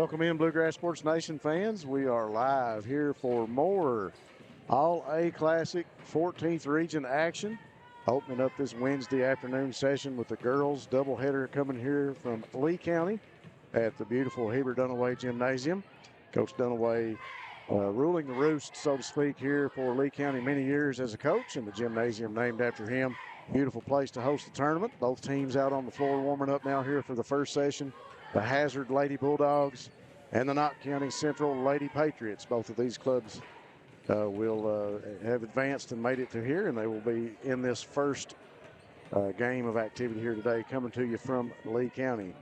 Welcome in, Bluegrass Sports Nation fans. We are live here for more All-A Classic 14th Region action. Opening up this Wednesday afternoon session with the girls doubleheader coming here from Lee County at the beautiful Heber Dunaway Gymnasium. Coach Dunaway ruling the roost, so to speak, here for Lee County many years as a coach, and the gymnasium named after him. Beautiful place to host the tournament. Both teams out on the floor warming up now here for the first session. The Hazard Lady Bulldogs and the Knott County Central Lady Patriots. Both of these clubs will have advanced and made it to here, and they will be in this first game of activity here today, coming to you from Lee County.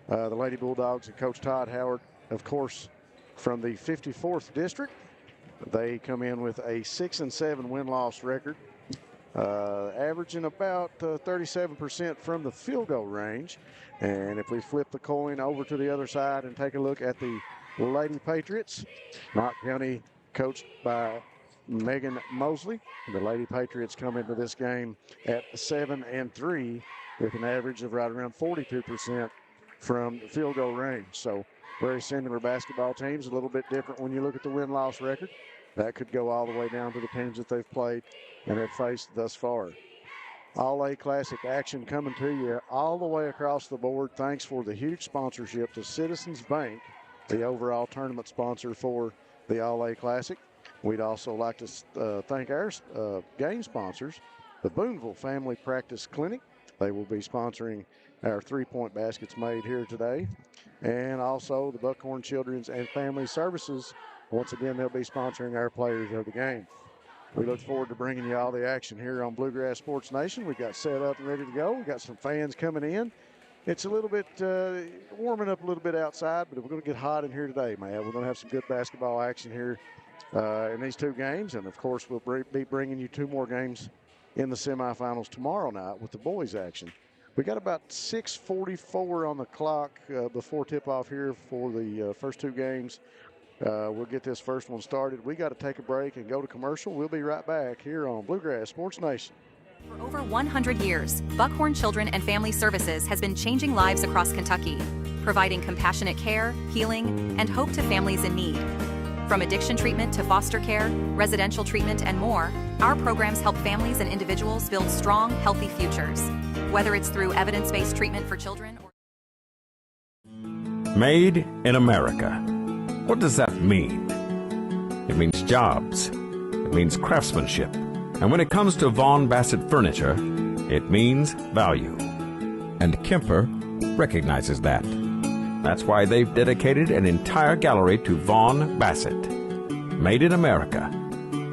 The Lady Bulldogs and Coach Todd Howard, of course, from the 54th District. They come in with a 6-7 win-loss record, averaging about 37% from the field goal range. And if we flip the coin over to the other side and take a look at the Lady Patriots, Knott County coached by Megan Mosley. The Lady Patriots come into this game at 7-3 with an average of right around 42% from the field goal range. So very similar basketball teams, a little bit different when you look at the win-loss record. That could go all the way down to the teams that they've played and have faced thus far. All-A Classic action coming to you all the way across the board. Thanks for the huge sponsorship to Citizens Bank, the overall tournament sponsor for the All-A Classic. We'd also like to thank our game sponsors, the Boonville Family Practice Clinic. They will be sponsoring our three-point baskets made here today. And also the Buckhorn Children's and Family Services. Once again, they'll be sponsoring our players of the game. We look forward to bringing you all the action here on Bluegrass Sports Nation. We got set up and ready to go. We got some fans coming in. It's a little bit warming up a little bit outside, but we're going to get hot in here today, man. We're going to have some good basketball action here in these two games. And, of course, we'll be bringing you two more games in the semifinals tomorrow night with the boys' action. We got about 6:44 on the clock before tip-off here for the first two games. We'll get this first one started. We got to take a break and go to commercial. We'll be right back here on Bluegrass Sports Nation. For over 100 years, Buckhorn Children and Family Services has been changing lives across Kentucky, providing compassionate care, healing, and hope to families in need. From addiction treatment to foster care, residential treatment, and more, our programs help families and individuals build strong, healthy futures. Whether it's through evidence-based treatment for children or... Made in America. What does that mean? It means jobs. It means craftsmanship. And when it comes to Vaughan Bassett furniture, it means value. And Kemper recognizes that. That's why they've dedicated an entire gallery to Vaughan Bassett. Made in America.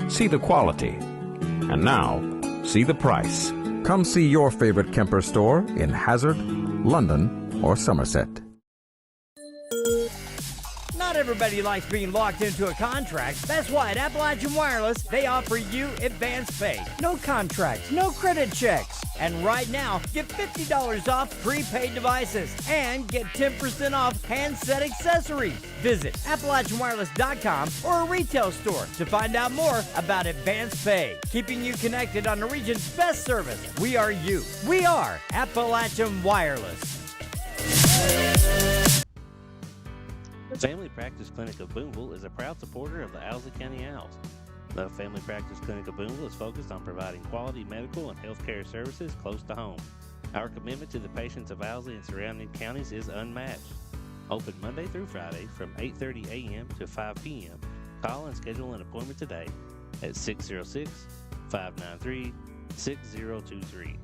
See the quality. And now, see the price. Come see your favorite Kemper store in Hazard, London, or Somerset. Not everybody likes being locked into a contract. That's why at Appalachian Wireless, they offer you advance pay. No contracts, no credit checks. And right now, get $50 off prepaid devices and get 10% off handset accessories. Visit AppalachianWireless.com or a retail store to find out more about advance pay. Keeping you connected on the region's best service. We are you. We are Appalachian Wireless. The Family Practice Clinic of Boonville is a proud supporter of the Owsley County Owls. The Family Practice Clinic of Boonville is focused on providing quality medical and health care services close to home. Our commitment to the patients of Owsley and surrounding counties is unmatched. Open Monday through Friday from 8:30 a.m. to 5 p.m. Call and schedule an appointment today at 606-593-6023.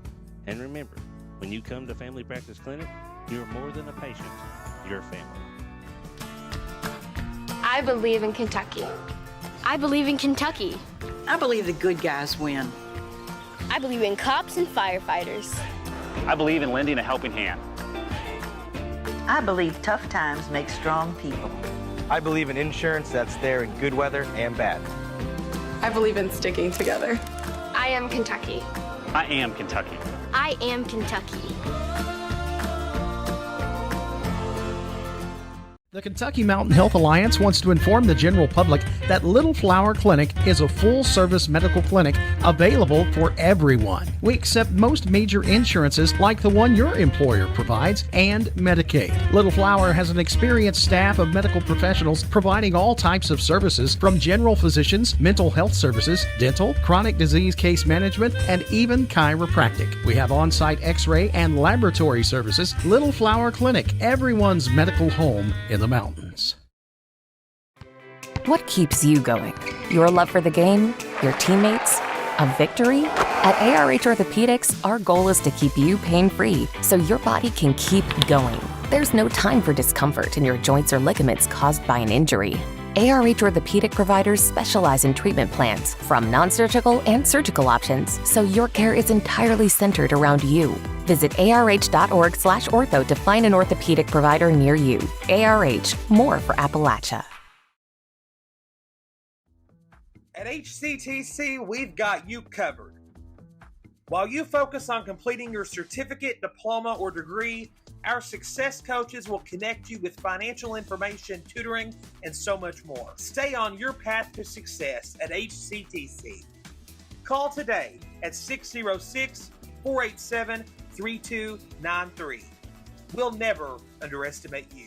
And remember, when you come to Family Practice Clinic, you're more than a patient, you're family. I believe in Kentucky. I believe in Kentucky. I believe the good guys win. I believe in cops and firefighters. I believe in lending a helping hand. I believe tough times make strong people. I believe in insurance that's there in good weather and bad. I believe in sticking together. I am Kentucky. I am Kentucky. I am Kentucky. The Kentucky Mountain Health Alliance wants to inform the general public that Little Flower Clinic is a full-service medical clinic available for everyone. We accept most major insurances like the one your employer provides and Medicaid. Little Flower has an experienced staff of medical professionals providing all types of services from general physicians, mental health services, dental, chronic disease case management, and even chiropractic. We have on-site x-ray and laboratory services. Little Flower Clinic, everyone's medical home in the mountains. What keeps you going? Your love for the game? Your teammates? A victory? At ARH Orthopedics, our goal is to keep you pain-free so your body can keep going. There's no time for discomfort in your joints or ligaments caused by an injury. ARH Orthopedic providers specialize in treatment plans, from non-surgical and surgical options, so your care is entirely centered around you. Visit arh.org/ortho to find an orthopedic provider near you. ARH, more for Appalachia. At HCTC, we've got you covered. While you focus on completing your certificate, diploma, or degree, our success coaches will connect you with financial information, tutoring, and so much more. Stay on your path to success at HCTC. Call today at 606-487-3293. We'll never underestimate you.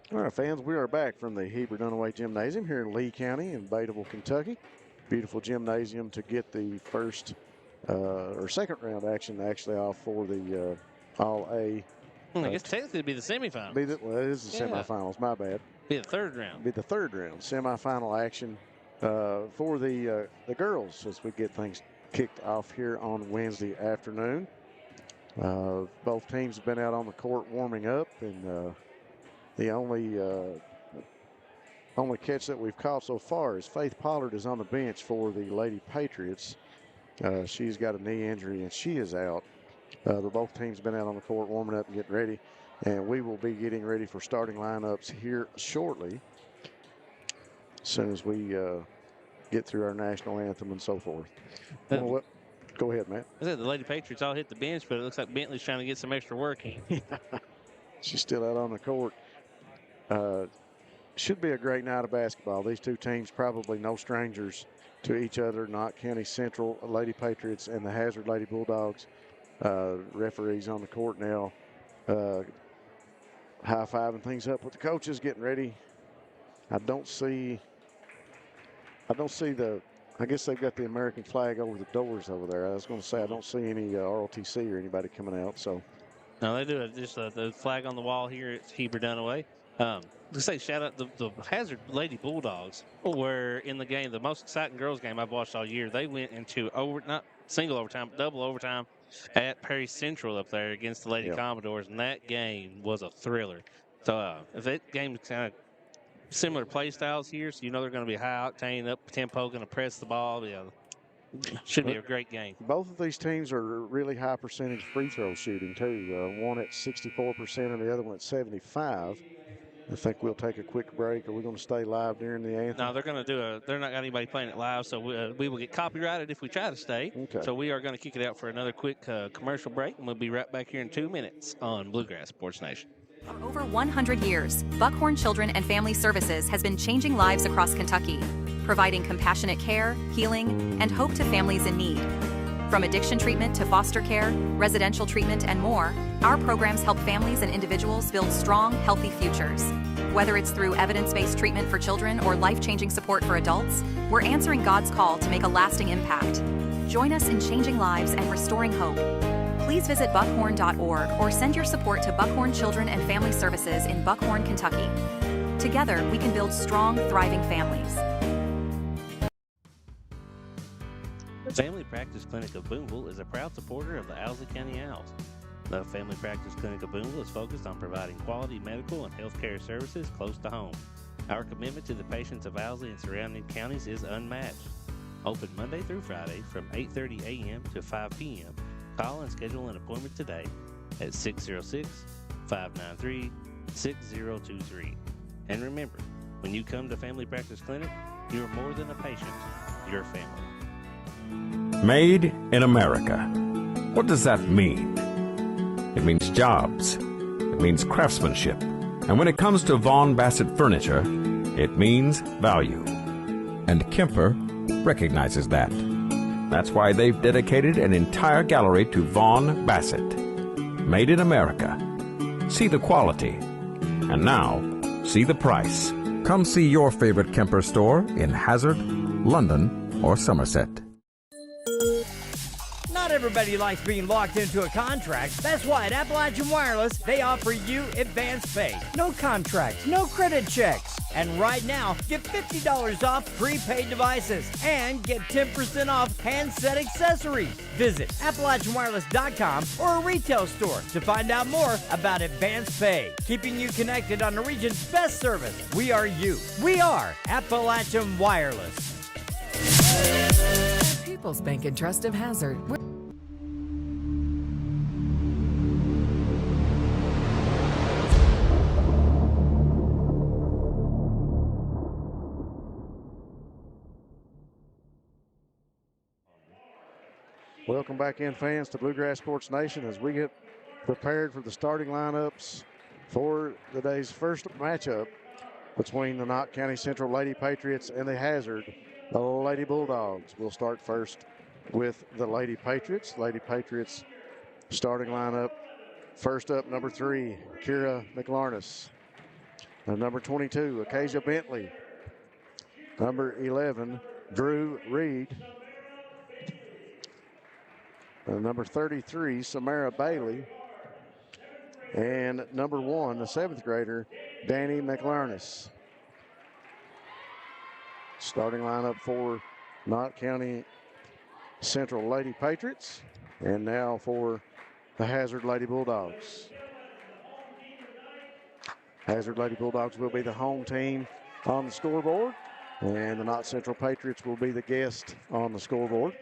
All right, fans, we are back from the Heber Dunaway Gymnasium here in Lee County in Bateville, Kentucky. Beautiful gymnasium to get the first or second round action actually off for the All-A. I guess technically it'd be the semifinals. Well, it is the semifinals, my bad. Be the third round. Be the third round, semifinal action for the girls as we get things kicked off here on Wednesday afternoon. Both teams have been out on the court warming up, and the only catch that we've caught so far is Faith Pollard is on the bench for the Lady Patriots. She's got a knee injury and she is out. But both teams have been out on the court warming up and getting ready. And we will be getting ready for starting lineups here shortly, as soon as we get through our national anthem and so forth. Go ahead, Matt. I said the Lady Patriots all hit the bench, but it looks like Bentley's trying to get some extra work in. She's still out on the court. Should be a great night of basketball. These two teams probably no strangers to each other. Knott County Central Lady Patriots and the Hazard Lady Bulldogs. Referees on the court now, high-fiving things up with the coaches, getting ready. I guess they've got the American flag over the doors over there. I was going to say I don't see any ROTC or anybody coming out. So no, they do just the flag on the wall here at Heber Dunaway. Let's say shout out the Hazard Lady Bulldogs were in the game, the most exciting girls game I've watched all year. They went into not single overtime, but double overtime at Perry Central up there against the Lady Commodores, and that game was a thriller. So if that game is kind of similar play styles here, so you know they're going to be high octane, up tempo, going to press the ball. Should be a great game. Both of these teams are really high percentage free throw shooting too. One at 64% and the other one at 75%. I think we'll take a quick break. Are we going to stay live during the anthem? No, they're going to they're not got anybody playing it live, so we will get copyrighted if we try to stay. Okay. So we are going to kick it out for another quick commercial break, and we'll be right back here in 2 minutes on Bluegrass Sports Nation. For over 100 years, Buckhorn Children and Family Services has been changing lives across Kentucky, providing compassionate care, healing, and hope to families in need. From addiction treatment to foster care, residential treatment, and more, our programs help families and individuals build strong, healthy futures. Whether it's through evidence-based treatment for children or life-changing support for adults, we're answering God's call to make a lasting impact. Join us in changing lives and restoring hope. Please visit buckhorn.org or send your support to Buckhorn Children and Family Services in Buckhorn, Kentucky. Together, we can build strong, thriving families. The Family Practice Clinic of Boonville is a proud supporter of the Owsley County Owls. The Family Practice Clinic of Boonville is focused on providing quality medical and healthcare services close to home. Our commitment to the patients of Owsley and surrounding counties is unmatched. Open Monday through Friday from 8:30 a.m. to 5 p.m. Call and schedule an appointment today at 606-593-6023. And remember, When you come to Family Practice Clinic, you are more than a patient, you're family. Made in America. What does that mean? It means jobs. It means craftsmanship. And when it comes to Vaughan Bassett furniture, it means value. And Kemper recognizes that. That's why they've dedicated an entire gallery to Vaughan Bassett. Made in America. See the quality. And now, see the price. Come see your favorite Kemper store in Hazard, London, or Somerset. Not everybody likes being locked into a contract. That's why at Appalachian Wireless, they offer you advance pay. No contracts, no credit checks. And right now, get $50 off prepaid devices and get 10% off handset accessories. Visit AppalachianWireless.com or a retail store to find out more about advance pay, keeping you connected on the region's best service. We are you. We are Appalachian Wireless. People's Bank and Trust of Hazard. Welcome back in, fans, to Bluegrass Sports Nation as we get prepared for the starting lineups for the day's first matchup between the Knott County Central Lady Patriots and the Hazard, the Lady Bulldogs. We'll start first with the Lady Patriots. Lady Patriots starting lineup. First up, number 3, Kira McLarness. Number 22, Acacia Bentley. Number 11, Drew Reed. Number 33, Samara Bailey. And number 1, the 7th grader, Danny McLarness. Starting lineup for Knott County Central Lady Patriots. And now for the Hazard Lady Bulldogs. Hazard Lady Bulldogs will be the home team on the scoreboard. And the Knott Central Patriots will be the guest on the scoreboard.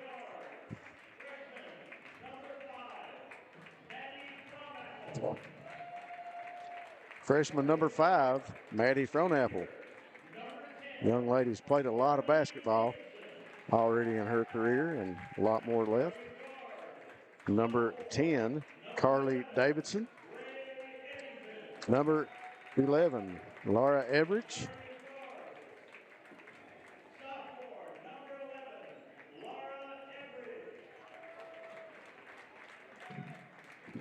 Freshman number 5, Maddie Fronapple. Young lady's played a lot of basketball already in her career and a lot more left. Number 10, Carly Davidson. Number 11, Laura Everidge.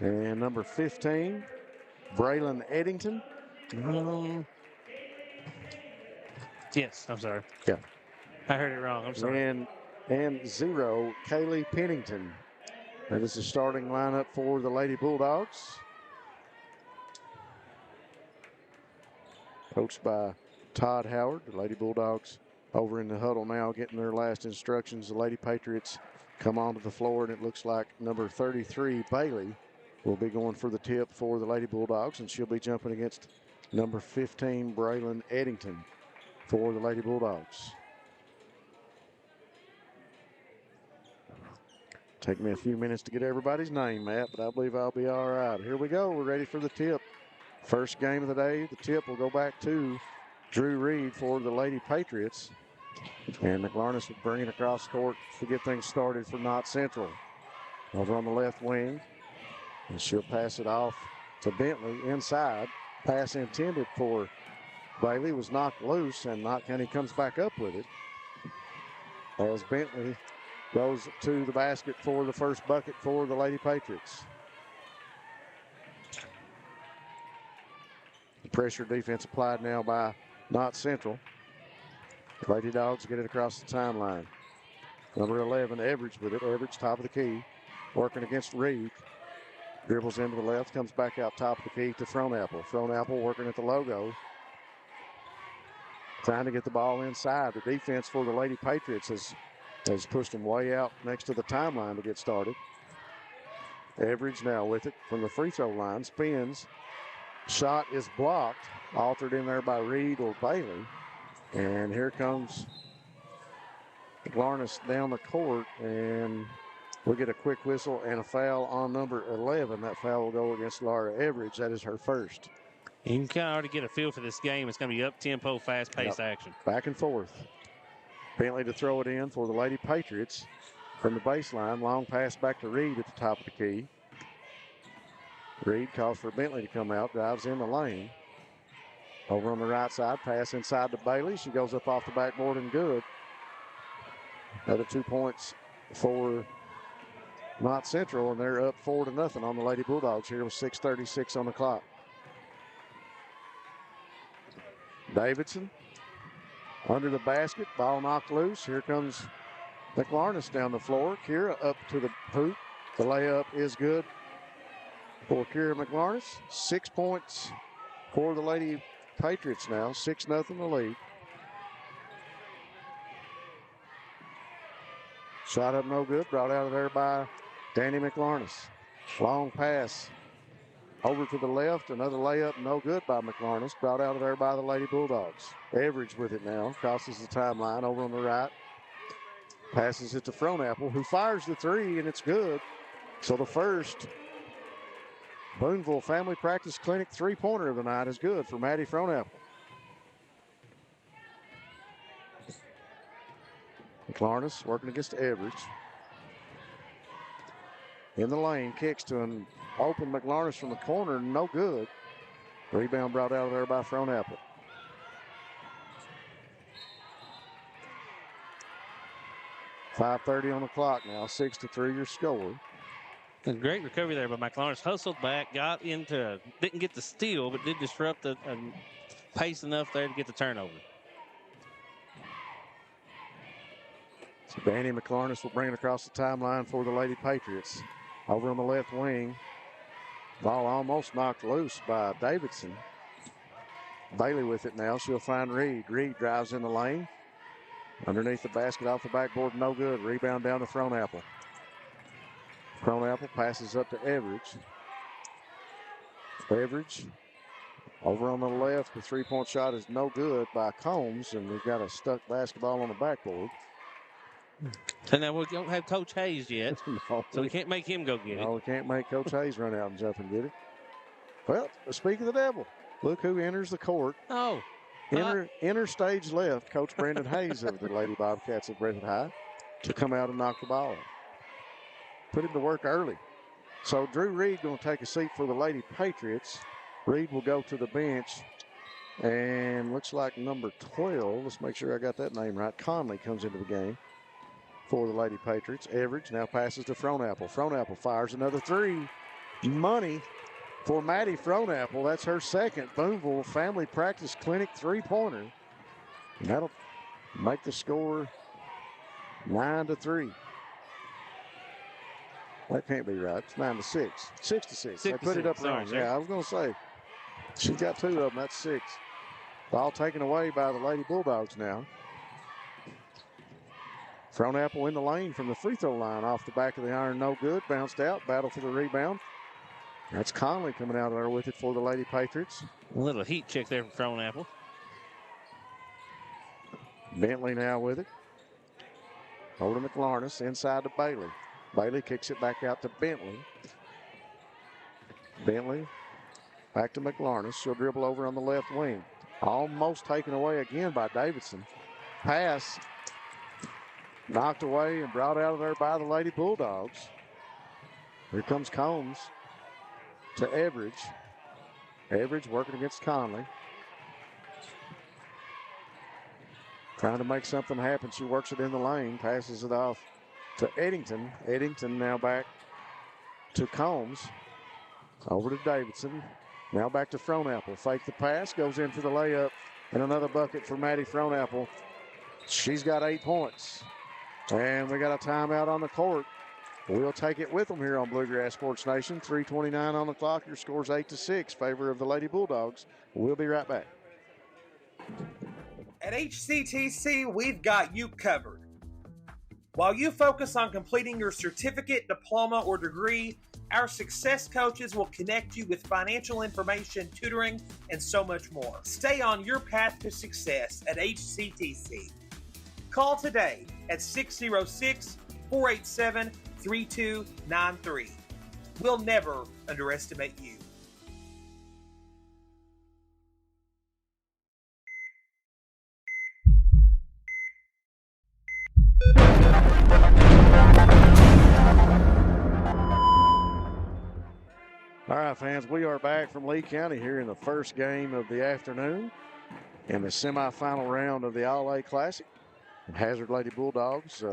And number 15, Braylon Eddington. Yes, I'm sorry. Yeah. I heard it wrong. I'm sorry. And 0, Kaylee Pennington. And this is starting lineup for the Lady Bulldogs. Coached by Todd Howard. The Lady Bulldogs over in the huddle now getting their last instructions. The Lady Patriots come onto the floor, and it looks like number 33, Bailey, will be going for the tip for the Lady Bulldogs, and she'll be jumping against number 15, Braylon Eddington, for the Lady Bulldogs. Take me a few minutes to get everybody's name, Matt, but I believe I'll be all right. Here we go. We're ready for the tip. First game of the day. The tip will go back to Drew Reed for the Lady Patriots. And McLarness will bring it across court to get things started for Knott Central. Over on the left wing. And she'll pass it off to Bentley inside. Pass intended for Bailey was knocked loose, and Knott County comes back up with it as Bentley goes to the basket for the first bucket for the Lady Patriots. Pressure defense applied now by Knott Central. Lady Dogs get it across the timeline. Number 11, Everidge with it. Everidge, top of the key, working against Reed. Dribbles into the left, comes back out top of the key to Fronapple. Fronapple working at the logo. Trying to get the ball inside. The defense for the Lady Patriots has pushed them way out next to the timeline to get started. Everidge now with it from the free throw line. Spins. Shot is blocked. Altered in there by Reed or Bailey. And here comes Glarness down the court, and we'll get a quick whistle and a foul on number 11. That foul will go against Laura Everidge. That is her first. You can kind of already get a feel for this game. It's going to be up-tempo, fast-paced action. Back and forth. Bentley to throw it in for the Lady Patriots from the baseline. Long pass back to Reed at the top of the key. Reed calls for Bentley to come out, drives in the lane. Over on the right side, pass inside to Bailey. She goes up off the backboard and good. Another 2 points for Knott Central, and they're up 4-0 on the Lady Bulldogs here with 6:36 on the clock. Davidson under the basket, ball knocked loose. Here comes McLarness down the floor. Kira up to the hoop. The layup is good for Kira McLarness. 6 points for the Lady Patriots now. 6-0 the lead. Shot up no good. Brought out of there by Danny McLarness. Long pass over to the left. Another layup no good by McLarness. Brought out of there by the Lady Bulldogs. Average with it now. Crosses the timeline over on the right. Passes it to Frohnapple, who fires the three, and it's good. So the first Boonville Family Practice Clinic three-pointer of the night is good for Maddie Frohnapple. McLarness working against Average. In the lane, kicks to an open McLarness from the corner, no good. Rebound brought out of there by Frohnapple. .5:30 on the clock now, 6-3 your score. A great recovery there by McLarness. Hustled back, got into, didn't get the steal, but did disrupt the pace enough there to get the turnover. So Danny McLarness will bring it across the timeline for the Lady Patriots. Over on the left wing. Ball almost knocked loose by Davidson. Bailey with it now. She'll find Reed. Reed drives in the lane. Underneath the basket, off the backboard, no good. Rebound down to Frohnapple. Frohnapple passes up to Average. Average over on the left. The three-point shot is no good by Combs, and we've got a stuck basketball on the backboard. And now we don't have Coach Hayes yet, so we can't make him go get it. No, we can't make Coach Hayes run out and jump and get it. Well, speak of the devil, look who enters the court. Oh. Inner stage left, Coach Brandon Hayes of the Lady Bobcats at Breathitt High to come out and knock the ball out. Put him to work early. So Drew Reed going to take a seat for the Lady Patriots. Reed will go to the bench. And looks like number 12, let's make sure I got that name right, Conley comes into the game for the Lady Patriots. Average now passes to Frohnapple. Frohnapple fires another three. Money for Maddie Frohnapple. That's her second Boonville Family Practice Clinic three-pointer. And that'll make the score 9-3. That can't be right. It's 9-6. 6-6. They put it up wrong. Yeah, I was going to say. She's got two of them. That's 6. Ball taken away by the Lady Bulldogs now. Frohnapple in the lane from the free throw line off the back of the iron. No good. Bounced out. Battle for the rebound. That's Conley coming out of there with it for the Lady Patriots. A little heat check there from Frohnapple. Bentley now with it. Over to McLarness. Inside to Bailey. Bailey kicks it back out to Bentley. Bentley back to McLarness. She'll dribble over on the left wing. Almost taken away again by Davidson. Pass knocked away and brought out of there by the Lady Bulldogs. Here comes Combs to Average. Average working against Conley. Trying to make something happen. She works it in the lane. Passes it off to Eddington. Eddington now back to Combs. Over to Davidson. Now back to Frohnapple. Fake the pass. Goes in for the layup. And another bucket for Maddie Frohnapple. She's got 8 points. And we got a timeout on the court. We'll take it with them here on Bluegrass Sports Nation. 3:29 on the clock. Your score's 8-6. Favor of the Lady Bulldogs. We'll be right back. At HCTC, we've got you covered. While you focus on completing your certificate, diploma, or degree, our success coaches will connect you with financial information, tutoring, and so much more. Stay on your path to success at HCTC. Call today at 606-487-3293. We'll never underestimate you. All right, fans, we are back from Lee County here in the first game of the afternoon in the semifinal round of the All-A Classic. Hazard Lady Bulldogs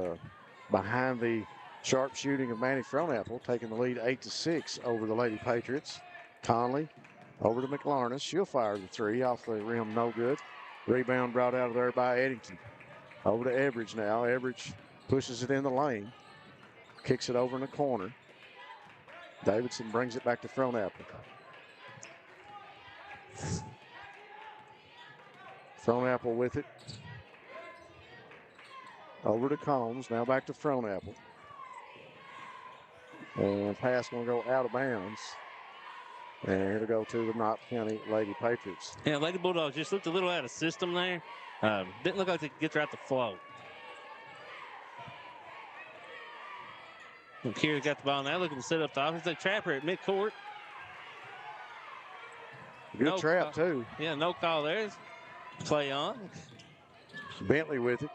behind the sharp shooting of Manny Frownapple, taking the lead 8-6 over the Lady Patriots. Conley over to McLarness. She'll fire the three off the rim, no good. Rebound brought out of there by Eddington. Over to Everidge now. Everidge pushes it in the lane. Kicks it over in the corner. Davidson brings it back to Frownapple. Frownapple with it. Over to Combs. Now back to Frownapple. And pass going to go out of bounds. And it'll go to the Knott County Lady Patriots. Yeah, Lady Bulldogs just looked a little out of system there. Didn't look like they could get her out the flow. And Kira's got the ball now, looking to set up the offense. They trap her at midcourt. Good trap, too. Yeah, no call there. Play on. Bentley with it.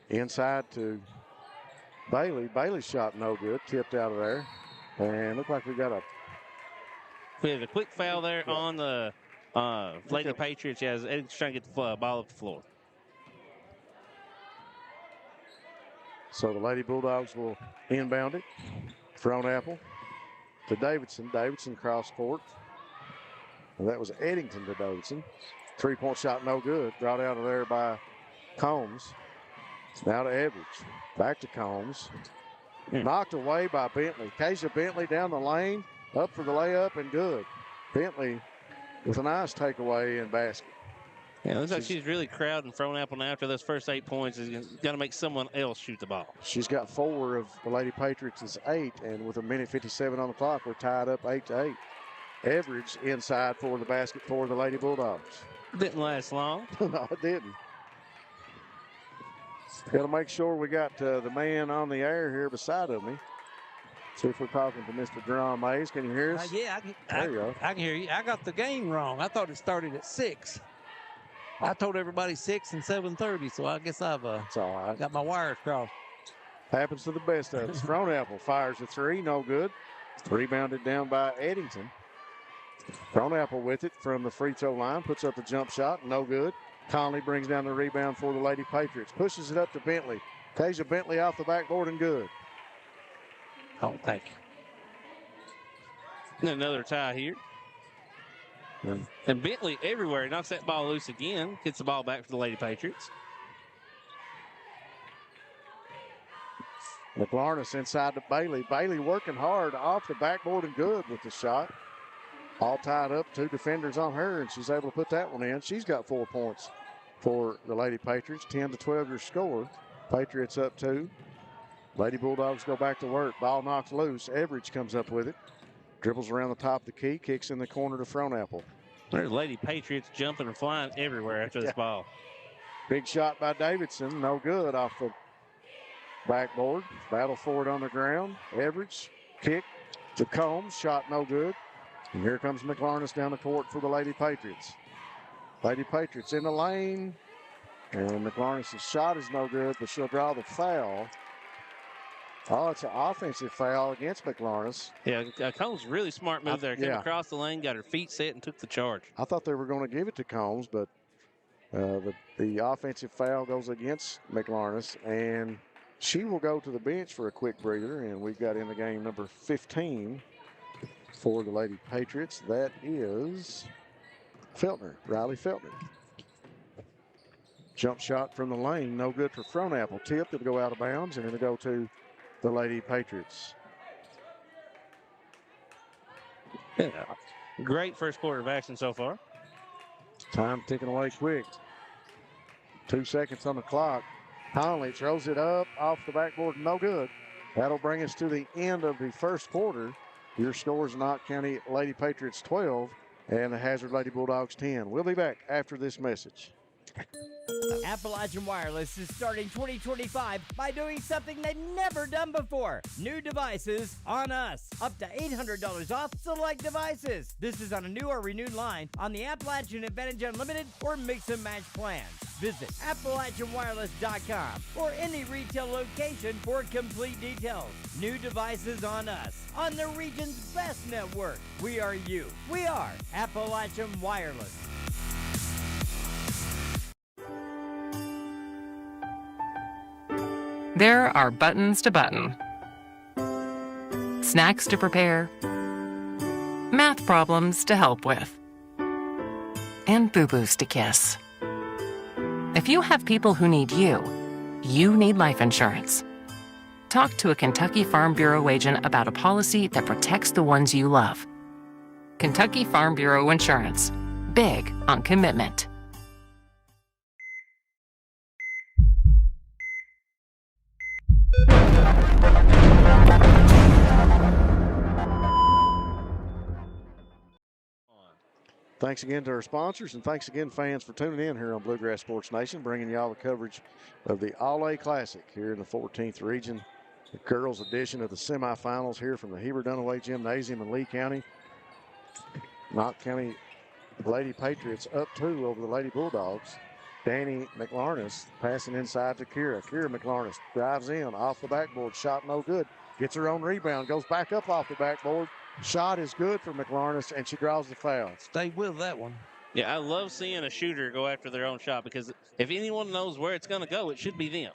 Inside to Bailey. Bailey's shot no good. Tipped out of there. And looked like we had a quick foul there on the Lady Patriots. Yeah, Eddie's trying to get the ball up the floor. So the Lady Bulldogs will inbound it. Frownapple to Davidson. Davidson cross court. And that was Eddington to Davidson. Three-point shot no good. Brought out of there by Combs. Now to Everidge. Back to Combs. Knocked away by Bentley. Kasia Bentley down the lane. Up for the layup and good. Bentley with a nice takeaway and basket. Yeah, it looks like she's really crowding Frownapple now after those first 8 points. Is got to make someone else shoot the ball. She's got 4 of the Lady Patriots' 8, and with a minute 57 on the clock, we're tied up 8-8. Average inside for the basket for the Lady Bulldogs. Didn't last long. No, it didn't. Got to make sure we got the man on the air here beside of me. See if we're talking to Mr. Jerome Mays. Can you hear us? Yeah, there you go. I can hear you. I got the game wrong. I thought it started at 6. I told everybody 6 and 7:30, so I guess I've it's all right. Got my wires crossed. Happens to the best of us. Frownapple fires a three, no good. Rebounded down by Eddington. Frownapple with it from the free throw line, puts up a jump shot, no good. Conley brings down the rebound for the Lady Patriots. Pushes it up to Bentley. Tasia Bentley off the backboard and good. Oh, thank you. Another tie here. And Bentley everywhere knocks that ball loose again. Gets the ball back for the Lady Patriots. McLarness inside to Bailey. Bailey working hard off the backboard and good with the shot. All tied up, 2 defenders on her, and she's able to put that one in. She's got 4 points for the Lady Patriots. 10-12 your score. Patriots up 2. Lady Bulldogs go back to work. Ball knocks loose. Everidge comes up with it. Dribbles around the top of the key, kicks in the corner to Frownapple. There's Lady Patriots jumping and flying everywhere after this ball. Big shot by Davidson, no good off the backboard. Battle for it on the ground. Everidge, kick to Combs, shot no good. And here comes McLarness down the court for the Lady Patriots. Lady Patriots in the lane. And McLarness' shot is no good, but she'll draw the foul. Oh, it's an offensive foul against McLarness. Yeah, Combs really smart move there. Came across the lane, got her feet set, and took the charge. I thought they were going to give it to Combs, but the offensive foul goes against McLarness, and she will go to the bench for a quick breather, and we've got in the game number 15 for the Lady Patriots. That is Feltner, Riley Feltner. Jump shot from the lane, no good for Frownapple. Tipped, it'll go out of bounds, and it'll go to the Lady Patriots. Yeah. Great first quarter of action so far. Time ticking away quick. 2 seconds on the clock. Conley throws it up off the backboard, no good. That'll bring us to the end of the first quarter. Your scores: Knott County Lady Patriots 12 and the Hazard Lady Bulldogs 10. We'll be back after this message. Appalachian Wireless is starting 2025 by doing something they've never done before. New devices on us. Up to $800 off select devices. This is on a new or renewed line on the Appalachian Advantage Unlimited or Mix and Match plans. Visit AppalachianWireless.com or any retail location for complete details. New devices on us, on the region's best network. We are you. We are Appalachian Wireless. There are buttons to button, snacks to prepare, math problems to help with, and boo-boos to kiss. If you have people who need you, you need life insurance. Talk to a Kentucky Farm Bureau agent about a policy that protects the ones you love. Kentucky Farm Bureau Insurance. Big on commitment. Thanks again to our sponsors, and thanks again, fans, for tuning in here on Bluegrass Sports Nation, bringing you all the coverage of the All-A Classic here in the 14th region, the girls' edition of the semifinals here from the Heber Dunaway Gymnasium in Lee County. Knott County Lady Patriots up 2 over the Lady Bulldogs. Danny McLarness passing inside to Kira. Kira McLarness drives in off the backboard, shot no good. Gets her own rebound, goes back up off the backboard. Shot is good for McLarness, and she draws the foul. Stay with that one. Yeah, I love seeing a shooter go after their own shot because if anyone knows where it's going to go, it should be them.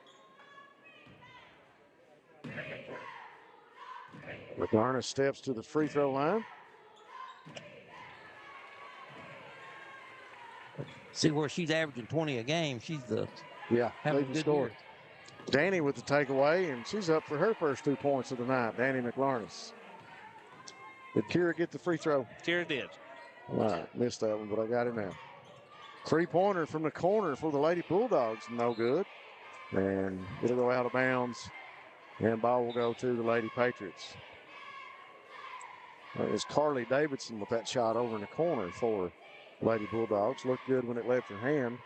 McLarness steps to the free throw line. See where she's averaging 20 a game. She's having a good score. year. Danny with the takeaway, and she's up for her first 2 points of the night. Danny McLarness. Did Kira get the free throw? Kira did. All right, missed that one, but I got it now. 3-pointer from the corner for the Lady Bulldogs, no good. And it'll go out of bounds, and ball will go to the Lady Patriots. It's Carly Davidson with that shot over in the corner for Lady Bulldogs. Looked good when it left her hand.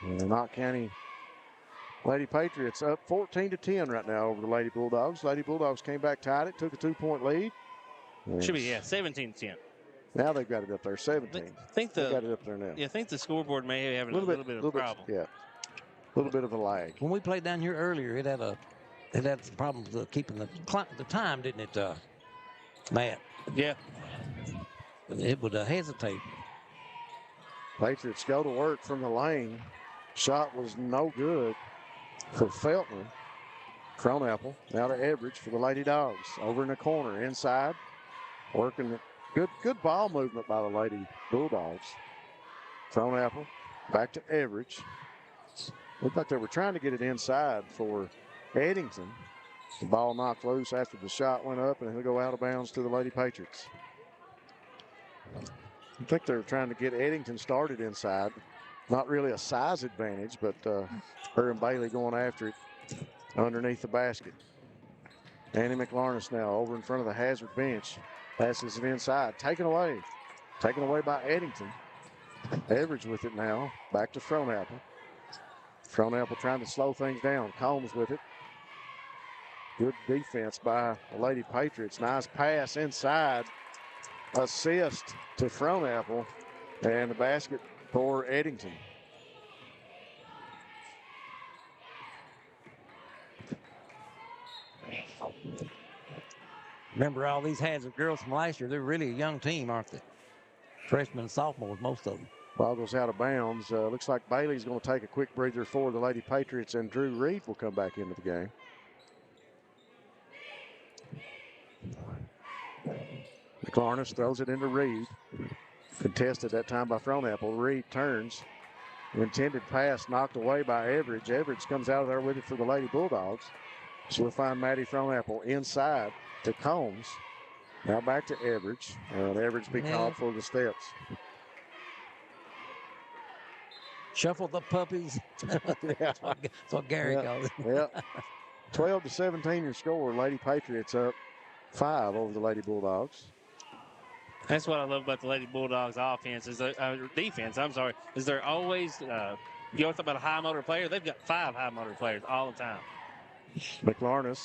And the Knott County Lady Patriots up 14-10 right now over the Lady Bulldogs. Lady Bulldogs came back tied it, took a 2-point lead. Should be, 17-10. Now they've got it up there, 17. Think they've got it up there now. Yeah, I think the scoreboard may have a little bit of a problem. Yeah, a little bit of a lag. When we played down here earlier, it had some problems keeping the time, didn't it, Matt? Yeah. It would hesitate. Patriots go to work from the lane. Shot was no good for Feltman. Cronapple now to Everidge for the Lady Dogs. Over in the corner, inside. Working good ball movement by the Lady Bulldogs. Cronapple back to Everidge. Looked like they were trying to get it inside for Eddington. The ball knocked loose after the shot went up, and it'll go out of bounds to the Lady Patriots. I think they were trying to get Eddington started inside. Not really a size advantage, but her and Bailey going after it underneath the basket. Danny McLarness now over in front of the Hazard bench. Passes it inside. Taken away by Eddington. Everidge with it now. Back to Fronapple. Fronapple trying to slow things down. Combs with it. Good defense by the Lady Patriots. Nice pass inside. Assist to Fronapple. And the basket for Eddington. Remember all these Hazard girls from last year? They're really a young team, aren't they? Freshmen and sophomores, most of them. Ball goes out of bounds. Looks like Bailey's going to take a quick breather for the Lady Patriots, and Drew Reed will come back into the game. McLarness throws it into Reed. Contested that time by Fronapple. Reed turns. Intended pass knocked away by Everidge. Everidge comes out of there with it for the Lady Bulldogs. She'll find Maddie Fronapple inside to Combs. Now back to Everidge. And Everidge be called for the steps. Shuffle the puppies. That's what Gary calls it. Yep. 12-17 your score. Lady Patriots up 5 over the Lady Bulldogs. That's what I love about the Lady Bulldogs offense is defense. I'm sorry, is they're always you talk about a high motor player. They've got 5 high motor players all the time. McLarness.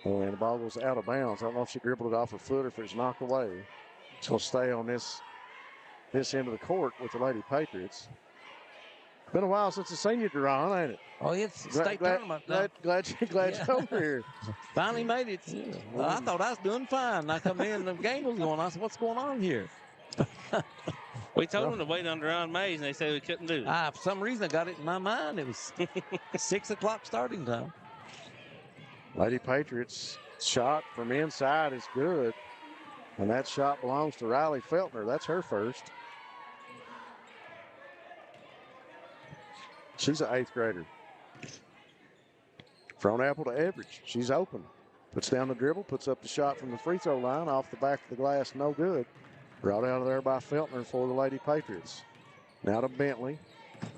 And the ball goes out of bounds. I don't know if she dribbled it off her foot or if it's knocked away. It's going to stay on this this end of the court with the Lady Patriots. Been a while since the senior draw, ain't it? Oh, it's state tournament now. Glad you're over here. Finally made it. I thought I was doing fine. I come in, the game was going on. I said, what's going on here? We told them to wait on Ron Mays, and they said we couldn't do it. For some reason, I got it in my mind. It was 6 o'clock starting time. Lady Patriots shot from inside is good. And that shot belongs to Riley Feltner. That's her first. She's an 8th grader. Front apple to Everidge. She's open. Puts down the dribble, puts up the shot from the free throw line off the back of the glass. No good. Brought out of there by Feltner for the Lady Patriots. Now to Bentley.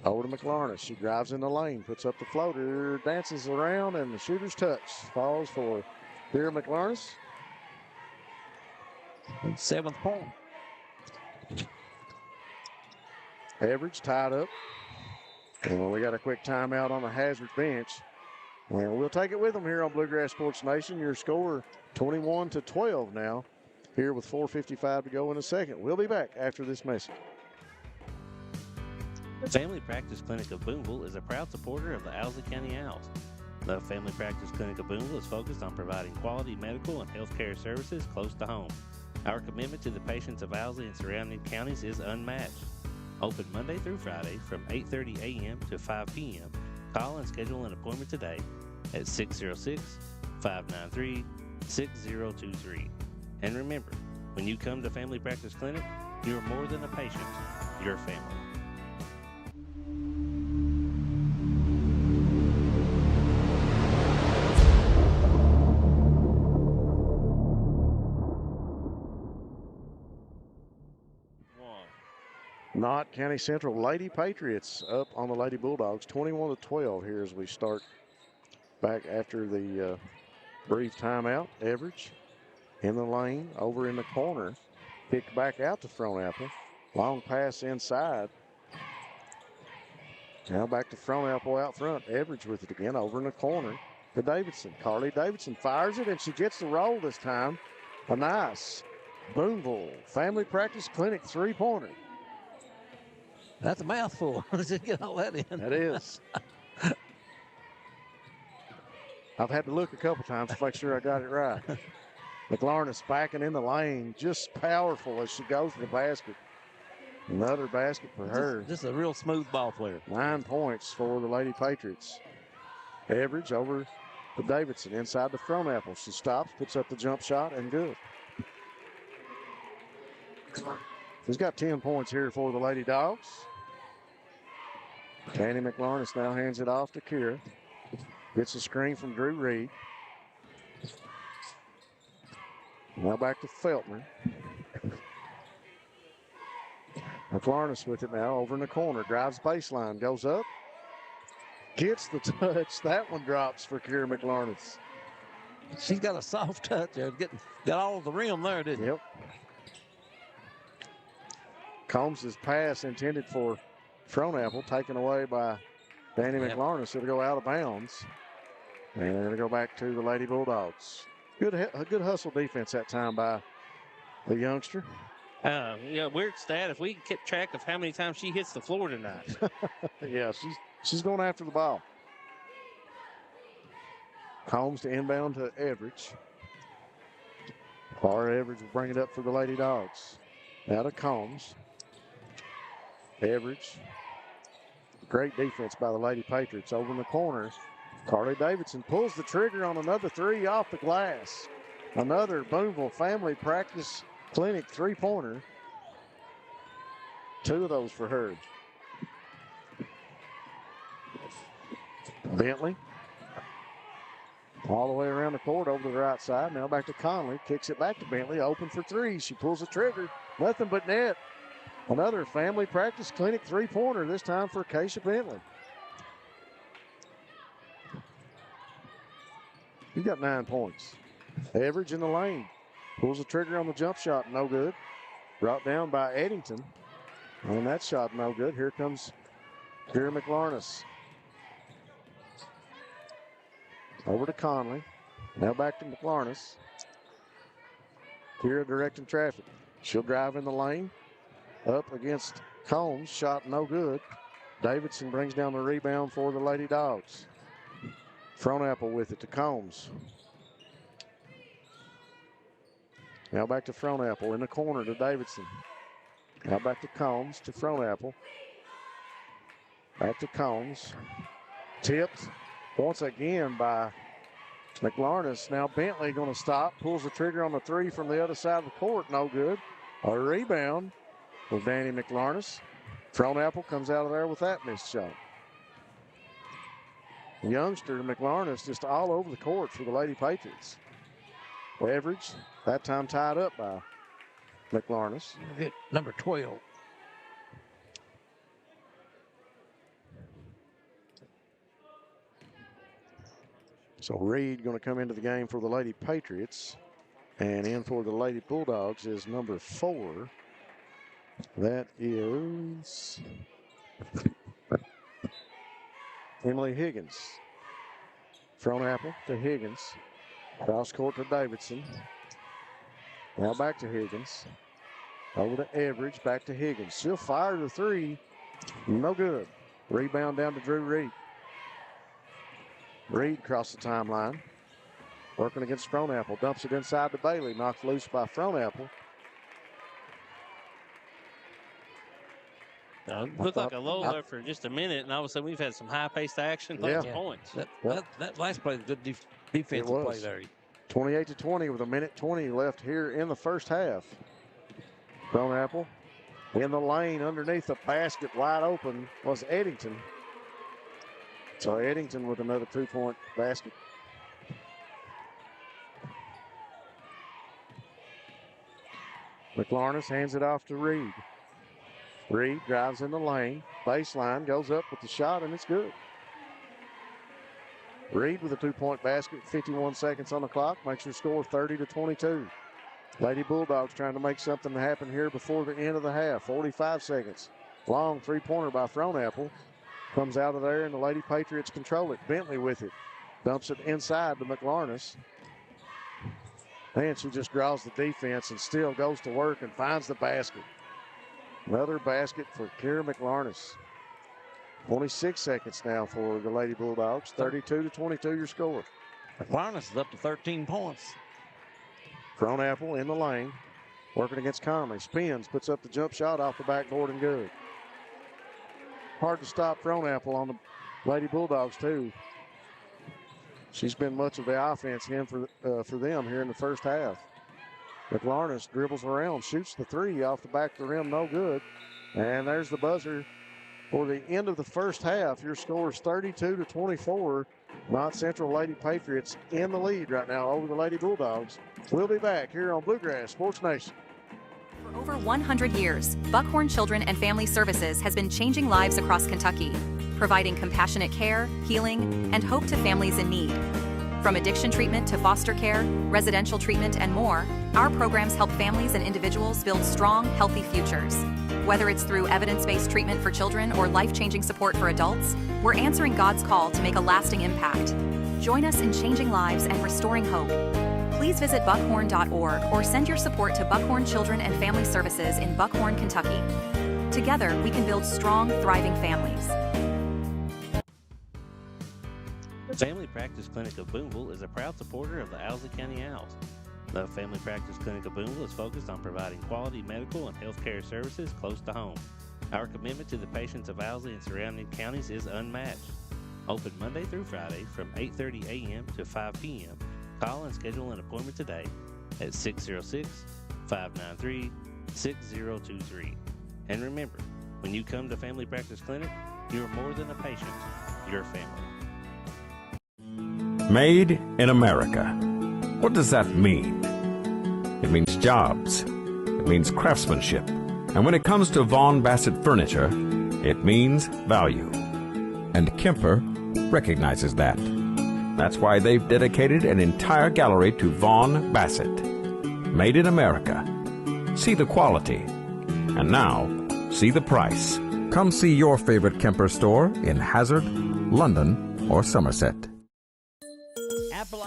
Over to McLarness. She drives in the lane, puts up the floater, dances around, and the shooter's touch. Falls for Vera McLarness. 7th point. Average tied up. And we got a quick timeout on the Hazard bench. And we'll take it with them here on Bluegrass Sports Nation. Your score 21-12 now. Here with 4:55 to go in the second. We'll be back after this message. The Family Practice Clinic of Boonville is a proud supporter of the Owsley County Owls. The Family Practice Clinic of Boonville is focused on providing quality medical and health care services close to home. Our commitment to the patients of Owsley and surrounding counties is unmatched. Open Monday through Friday from 8:30 a.m. to 5 p.m. Call and schedule an appointment today at 606-593-6023. And remember, when you come to Family Practice Clinic, you are more than a patient, you're family. Knott County Central Lady Patriots up on the Lady Bulldogs, 21-12 here as we start back after the brief timeout. Average in the lane, over in the corner, kicked back out to Front Apple. Long pass inside. Now back to Front Apple out front. Average with it again, over in the corner to Davidson. Carly Davidson fires it, and she gets the roll this time. A nice Boonville Family Practice Clinic three-pointer. That's a mouthful. Let's just get all that in. That is. I've had to look a couple times to make sure I got it right. McLarness backing in the lane, just powerful as she goes to the basket. Another basket for her. Just a real smooth ball player. 9 points for the Lady Patriots. Average over to Davidson inside the Front Apple. She stops, puts up the jump shot, and good. She's got 10 points here for the Lady Dogs. Danny McLarness now hands it off to Kira. Gets a screen from Drew Reed. Now back to Feltner. McLarness with it now over in the corner. Drives baseline, goes up. Gets the touch. That one drops for Kira McLarness. She's got a soft touch there. Got all of the rim there, didn't Yep. Combs' pass intended for Front Apple, taken away by Danny McLarness. It'll go out of bounds. And it'll go back to the Lady Bulldogs. A good hustle defense that time by the youngster. Weird stat. If we can keep track of how many times she hits the floor tonight. Yeah, she's going after the ball. Combs to inbound to Everidge. Far Everidge will bring it up for the Lady Dogs. Now to Combs. Everidge. Great defense by the Lady Patriots over in the corner. Carly Davidson pulls the trigger on another three off the glass. Another Boonville Family Practice Clinic three-pointer. 2 of those for her. Bentley. All the way around the court over to the right side. Now back to Conley. Kicks it back to Bentley. Open for three. She pulls the trigger. Nothing but net. Another Family Practice Clinic three-pointer, this time for Keisha Bentley. He got 9 points. Average in the lane. Pulls the trigger on the jump shot. No good. Brought down by Eddington. And that shot no good. Here comes Kira McLarness. Over to Conley. Now back to McLarness. Kira directing traffic. She'll drive in the lane. up against Combs. Shot no good. Davidson brings down the rebound for the Lady Dogs. Frohnapple with it to Combs. Now back to Frohnapple in the corner to Davidson. Now back to Combs to Frohnapple. Back to Combs. Tipped once again by McLarness. Now Bentley going to stop. Pulls the trigger on the three from the other side of the court. No good. A rebound with Danny McLarness. Frohnapple comes out of there with that missed shot. Youngster McLarness just all over the court for the Lady Patriots. Leverage, that time tied up by McLarness. Get number 12. So Reed going to come into the game for the Lady Patriots. And in for the Lady Bulldogs is number 4. That is Emily Higgins. Frohnapple to Higgins. Cross court to Davidson. Now back to Higgins. Over to Everidge, back to Higgins. She'll fire the three. No good. Rebound down to Drew Reed. Reed across the timeline. Working against Frohnapple. Dumps it inside to Bailey. Knocked loose by Frohnapple. Looked like a low there for just a minute, and all of a sudden we've had some high-paced action. Yeah. Points. That last play was a good defensive play there. 28-20 with 1:20 left here in the first half. Frohnapple in the lane underneath the basket, wide open, was Eddington. So Eddington with another 2-point basket. McLarness hands it off to Reed. Reed drives in the lane, baseline, goes up with the shot, and it's good. Reed with a 2-point basket, 51 seconds on the clock, makes her score 30-22. Lady Bulldogs trying to make something happen here before the end of the half. 45 seconds. Long three-pointer by Frohnapple. Comes out of there, and the Lady Patriots control it. Bentley with it. Dumps it inside to McLarness. And she just draws the defense and still goes to work and finds the basket. Another basket for Kira McLarness. 26 seconds now for the Lady Bulldogs. 32-22 your score. McLarness is up to 13 points. Frohnapple in the lane. Working against Conley. Spins, puts up the jump shot off the backboard and good. Hard to stop Frohnapple on the Lady Bulldogs too. She's been much of the offense for them here in the first half. McLarness dribbles around, shoots the three off the back of the rim, no good. And there's the buzzer for the end of the first half. Your score is 32-24. Knott Central Lady Patriots in the lead right now over the Lady Bulldogs. We'll be back here on Bluegrass Sports Nation. For over 100 years, Buckhorn Children and Family Services has been changing lives across Kentucky, providing compassionate care, healing, and hope to families in need. From addiction treatment to foster care, residential treatment, and more, our programs help families and individuals build strong, healthy futures. Whether it's through evidence-based treatment for children or life-changing support for adults, we're answering God's call to make a lasting impact. Join us in changing lives and restoring hope. Please visit buckhorn.org or send your support to Buckhorn Children and Family Services in Buckhorn, Kentucky. Together, we can build strong, thriving families. The Family Practice Clinic of Boonville is a proud supporter of the Owsley County Owls. The Family Practice Clinic of Boonville is focused on providing quality medical and health care services close to home. Our commitment to the patients of Owsley and surrounding counties is unmatched. Open Monday through Friday from 8:30 a.m. to 5 p.m. Call and schedule an appointment today at 606-593-6023. And remember, when you come to Family Practice Clinic, you're more than a patient, you're family. Made in America. What does that mean? It means jobs. It means craftsmanship. And when it comes to Vaughan Bassett furniture, it means value. And Kemper recognizes that. That's why they've dedicated an entire gallery to Vaughan Bassett. Made in America. See the quality. And now, see the price. Come see your favorite Kemper store in Hazard, London, or Somerset.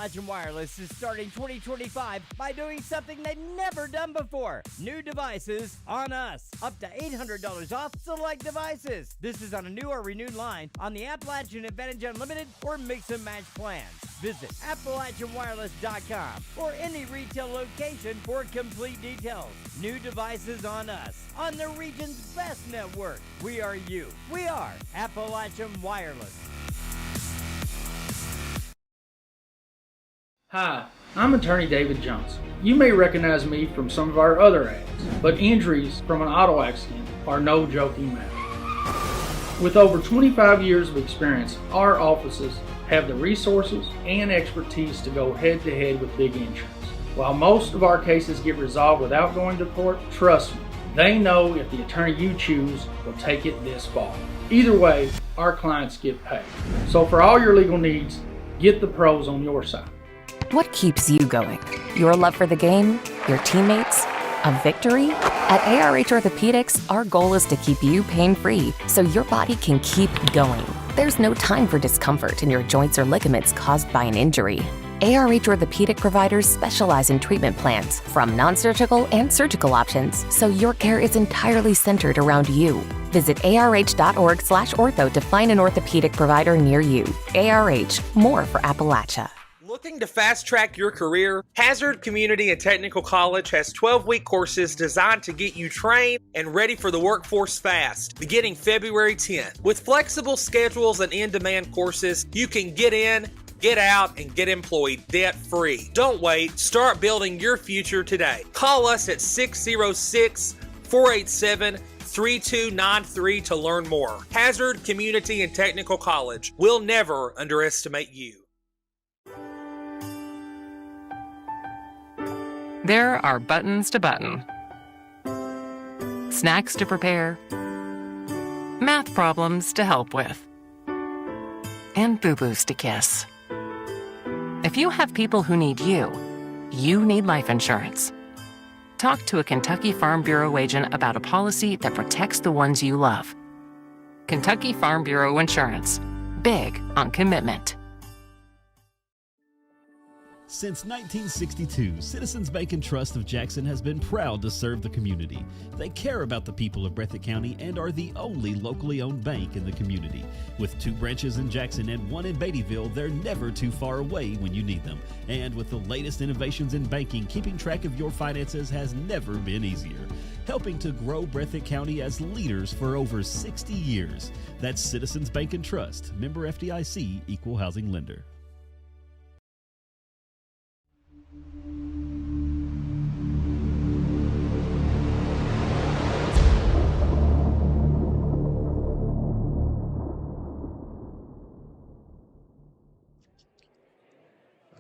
Appalachian Wireless is starting 2025 by doing something they've never done before. New devices on us. Up to $800 off select devices. This is on a new or renewed line on the Appalachian Advantage Unlimited or Mix and Match plans. Visit AppalachianWireless.com or any retail location for complete details. New devices on us. On the region's best network. We are you. We are Appalachian Wireless. Hi, I'm attorney David Johnson. You may recognize me from some of our other ads, but injuries from an auto accident are no joking matter. With over 25 years of experience, our offices have the resources and expertise to go head-to-head with big insurance. While most of our cases get resolved without going to court, trust me, they know if the attorney you choose will take it this far. Either way, our clients get paid. So for all your legal needs, get the pros on your side. What keeps you going? Your love for the game? Your teammates? A victory? At ARH Orthopedics, our goal is to keep you pain-free so your body can keep going. There's no time for discomfort in your joints or ligaments caused by an injury. ARH Orthopedic providers specialize in treatment plans, from non-surgical and surgical options, so your care is entirely centered around you. Visit arh.org/ortho to find an orthopedic provider near you. ARH, more for Appalachia. Looking to fast-track your career? Hazard Community and Technical College has 12-week courses designed to get you trained and ready for the workforce fast, beginning February 10th. With flexible schedules and in-demand courses, you can get in, get out, and get employed debt-free. Don't wait. Start building your future today. Call us at 606-487-3293 to learn more. Hazard Community and Technical College. We'll never underestimate you. There are buttons to button, snacks to prepare, math problems to help with, and boo-boos to kiss. If you have people who need you, you need life insurance. Talk to a Kentucky Farm Bureau agent about a policy that protects the ones you love. Kentucky Farm Bureau Insurance. Big on commitment. Since 1962, Citizens Bank and Trust of Jackson has been proud to serve the community. They care about the people of Breathitt County and are the only locally owned bank in the community. With 2 branches in Jackson and 1 in Beattyville, they're never too far away when you need them. And with the latest innovations in banking, keeping track of your finances has never been easier. Helping to grow Breathitt County as leaders for over 60 years. That's Citizens Bank and Trust, member FDIC, equal housing lender.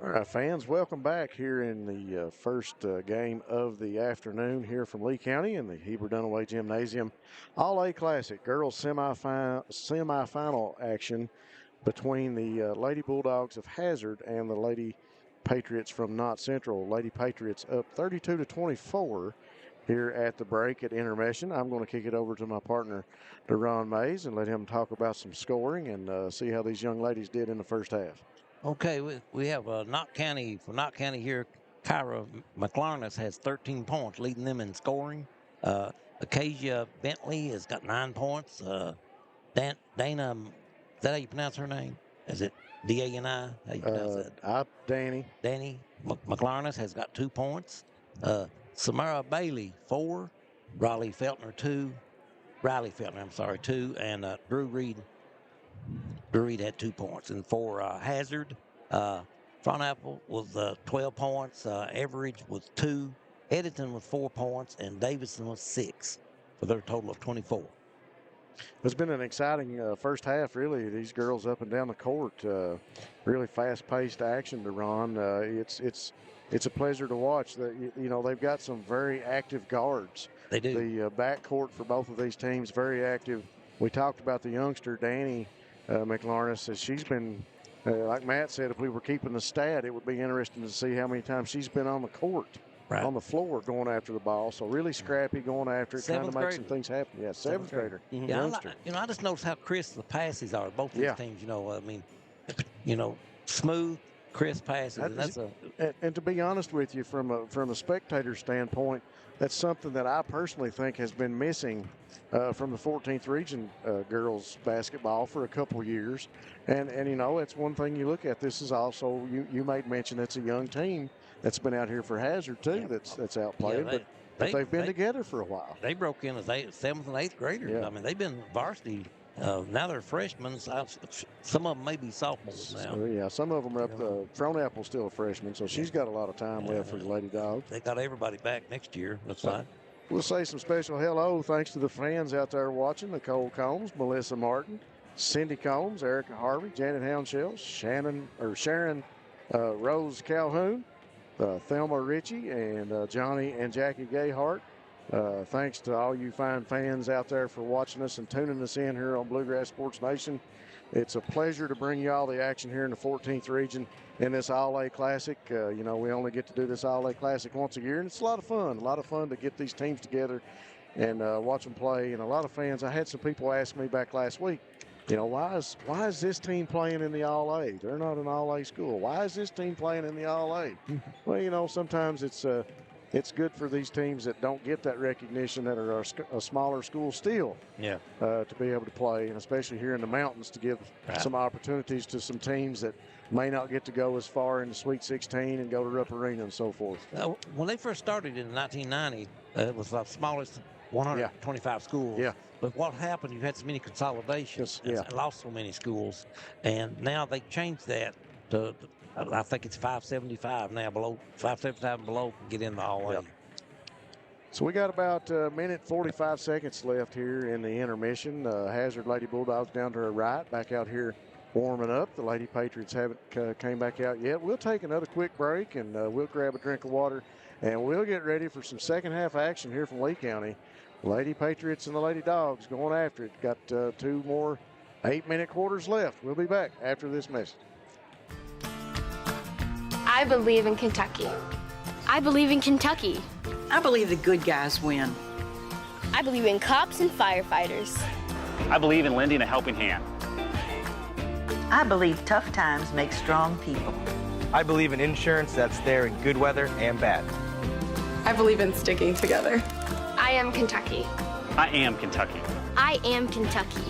All right, fans, welcome back here in the first game of the afternoon here from Lee County in the Heber Dunaway Gymnasium. All A Classic girls semifinal action between the Lady Bulldogs of Hazard and the Lady Patriots from Knott Central. Lady Patriots up 32-24 here at the break at intermission. I'm going to kick it over to my partner, Deron Mays, and let him talk about some scoring and see how these young ladies did in the first half. Okay, we have Knott County, from Knott County here, Kyra McLarness has 13 points, leading them in scoring. Acacia Bentley has got 9 points. Dana, is that how you pronounce her name? Is it D-A-N-I? How you pronounce that? Danny. Danny McLarness has got 2 points. Samara Bailey, 4. Riley Feltner, 2. And Drew Reed had 2 points. And for Hazard, Frontapple with 12 points, Everidge with 2, Edenton with 4 points, and Davidson with 6 for their total of 24. It's been an exciting first half, really. These girls up and down the court, really fast-paced action to Ron. It's a pleasure to watch. They've got some very active guards. They do. The backcourt for both of these teams very active. We talked about the youngster Danny McLarness, as she's been, like Matt said, if we were keeping the stat, it would be interesting to see how many times she's been on the court, on the floor, going after the ball. So really scrappy, going after it, trying to make some things happen. Yeah, seventh grader. Mm-hmm. Yeah, I just noticed how crisp the passes are. Both these teams, smooth, crisp passes. And that's and to be honest with you, from a spectator standpoint, that's something that I personally think has been missing from the 14th region girls basketball for a couple of years. And it's one thing you look at. This is also, you made mention, it's a young team that's been out here for Hazard too. That's outplayed, but they've been together for a while. They broke in as 7th and 8th graders. Yeah. I mean, they've been varsity. Now they're freshmen. Some of them may be sophomores now. So, some of them are up. Fronapple's still a freshman, so she's got a lot of time left for the Lady Dogs. They got everybody back next year. Looks like. We'll say some special hello thanks to the fans out there watching: Nicole Combs, Melissa Martin, Cindy Combs, Erica Harvey, Janet Houndshell, Sharon Rose Calhoun, Thelma Ritchie, and Johnny and Jackie Gayhart. Thanks to all you fine fans out there for watching us and tuning us in here on Bluegrass Sports Nation. It's a pleasure to bring you all the action here in the 14th region in this All-A Classic. We only get to do this All-A Classic once a year, and it's a lot of fun to get these teams together and watch them play. And a lot of fans, I had some people ask me back last week, why is this team playing in the All-A? They're not an All-A school. Why is this team playing in the All-A? Well, sometimes it's good for these teams that don't get that recognition, that are a smaller school still, to be able to play, and especially here in the mountains, to give some opportunities to some teams that may not get to go as far in the Sweet 16 and go to Rupp Arena and so forth. When they first started in 1990, it was the smallest 125 schools. Yeah. But what happened, you had so many consolidations and lost so many schools. And now they changed that to, I think it's 575 now, 575 and below can get in the All-A. Yep. So we got about a minute 45 seconds left here in the intermission. Hazard Lady Bulldogs down to her right, back out here warming up. The Lady Patriots haven't came back out yet. We'll take another quick break, and we'll grab a drink of water, and we'll get ready for some second half action here from Lee County. Lady Patriots and the Lady Dogs going after it. Got 2 more 8-minute quarters left. We'll be back after this message. I believe in Kentucky. I believe in Kentucky. I believe the good guys win. I believe in cops and firefighters. I believe in lending a helping hand. I believe tough times make strong people. I believe in insurance that's there in good weather and bad. I believe in sticking together. I am Kentucky. I am Kentucky. I am Kentucky.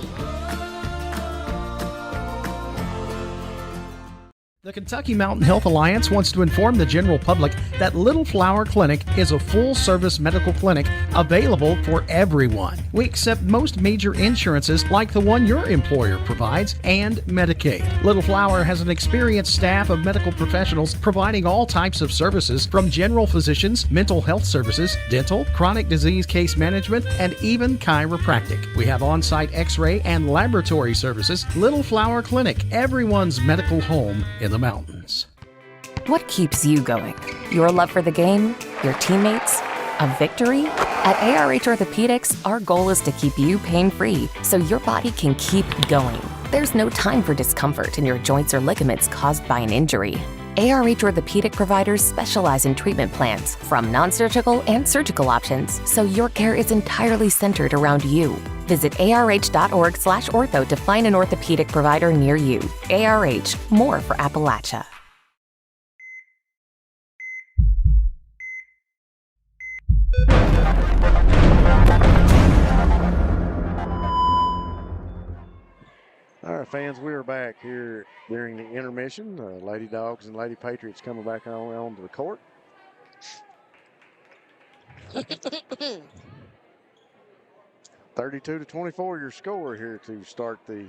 The Kentucky Mountain Health Alliance wants to inform the general public that Little Flower Clinic is a full-service medical clinic available for everyone. We accept most major insurances like the one your employer provides and Medicaid. Little Flower has an experienced staff of medical professionals providing all types of services from general physicians, mental health services, dental, chronic disease case management, and even chiropractic. We have on-site x-ray and laboratory services. Little Flower Clinic, everyone's medical home in the mountains. What keeps you going? Your love for the game? Your teammates? A victory? At ARH Orthopedics, our goal is to keep you pain-free so your body can keep going. There's no time for discomfort in your joints or ligaments caused by an injury. ARH Orthopedic providers specialize in treatment plans, from non-surgical and surgical options, so your care is entirely centered around you. Visit arh.org/ortho to find an orthopedic provider near you. ARH, more for Appalachia. All right, fans, we are back here during the intermission. Lady Dogs and Lady Patriots coming back onto the court. 32-24 your score here to start the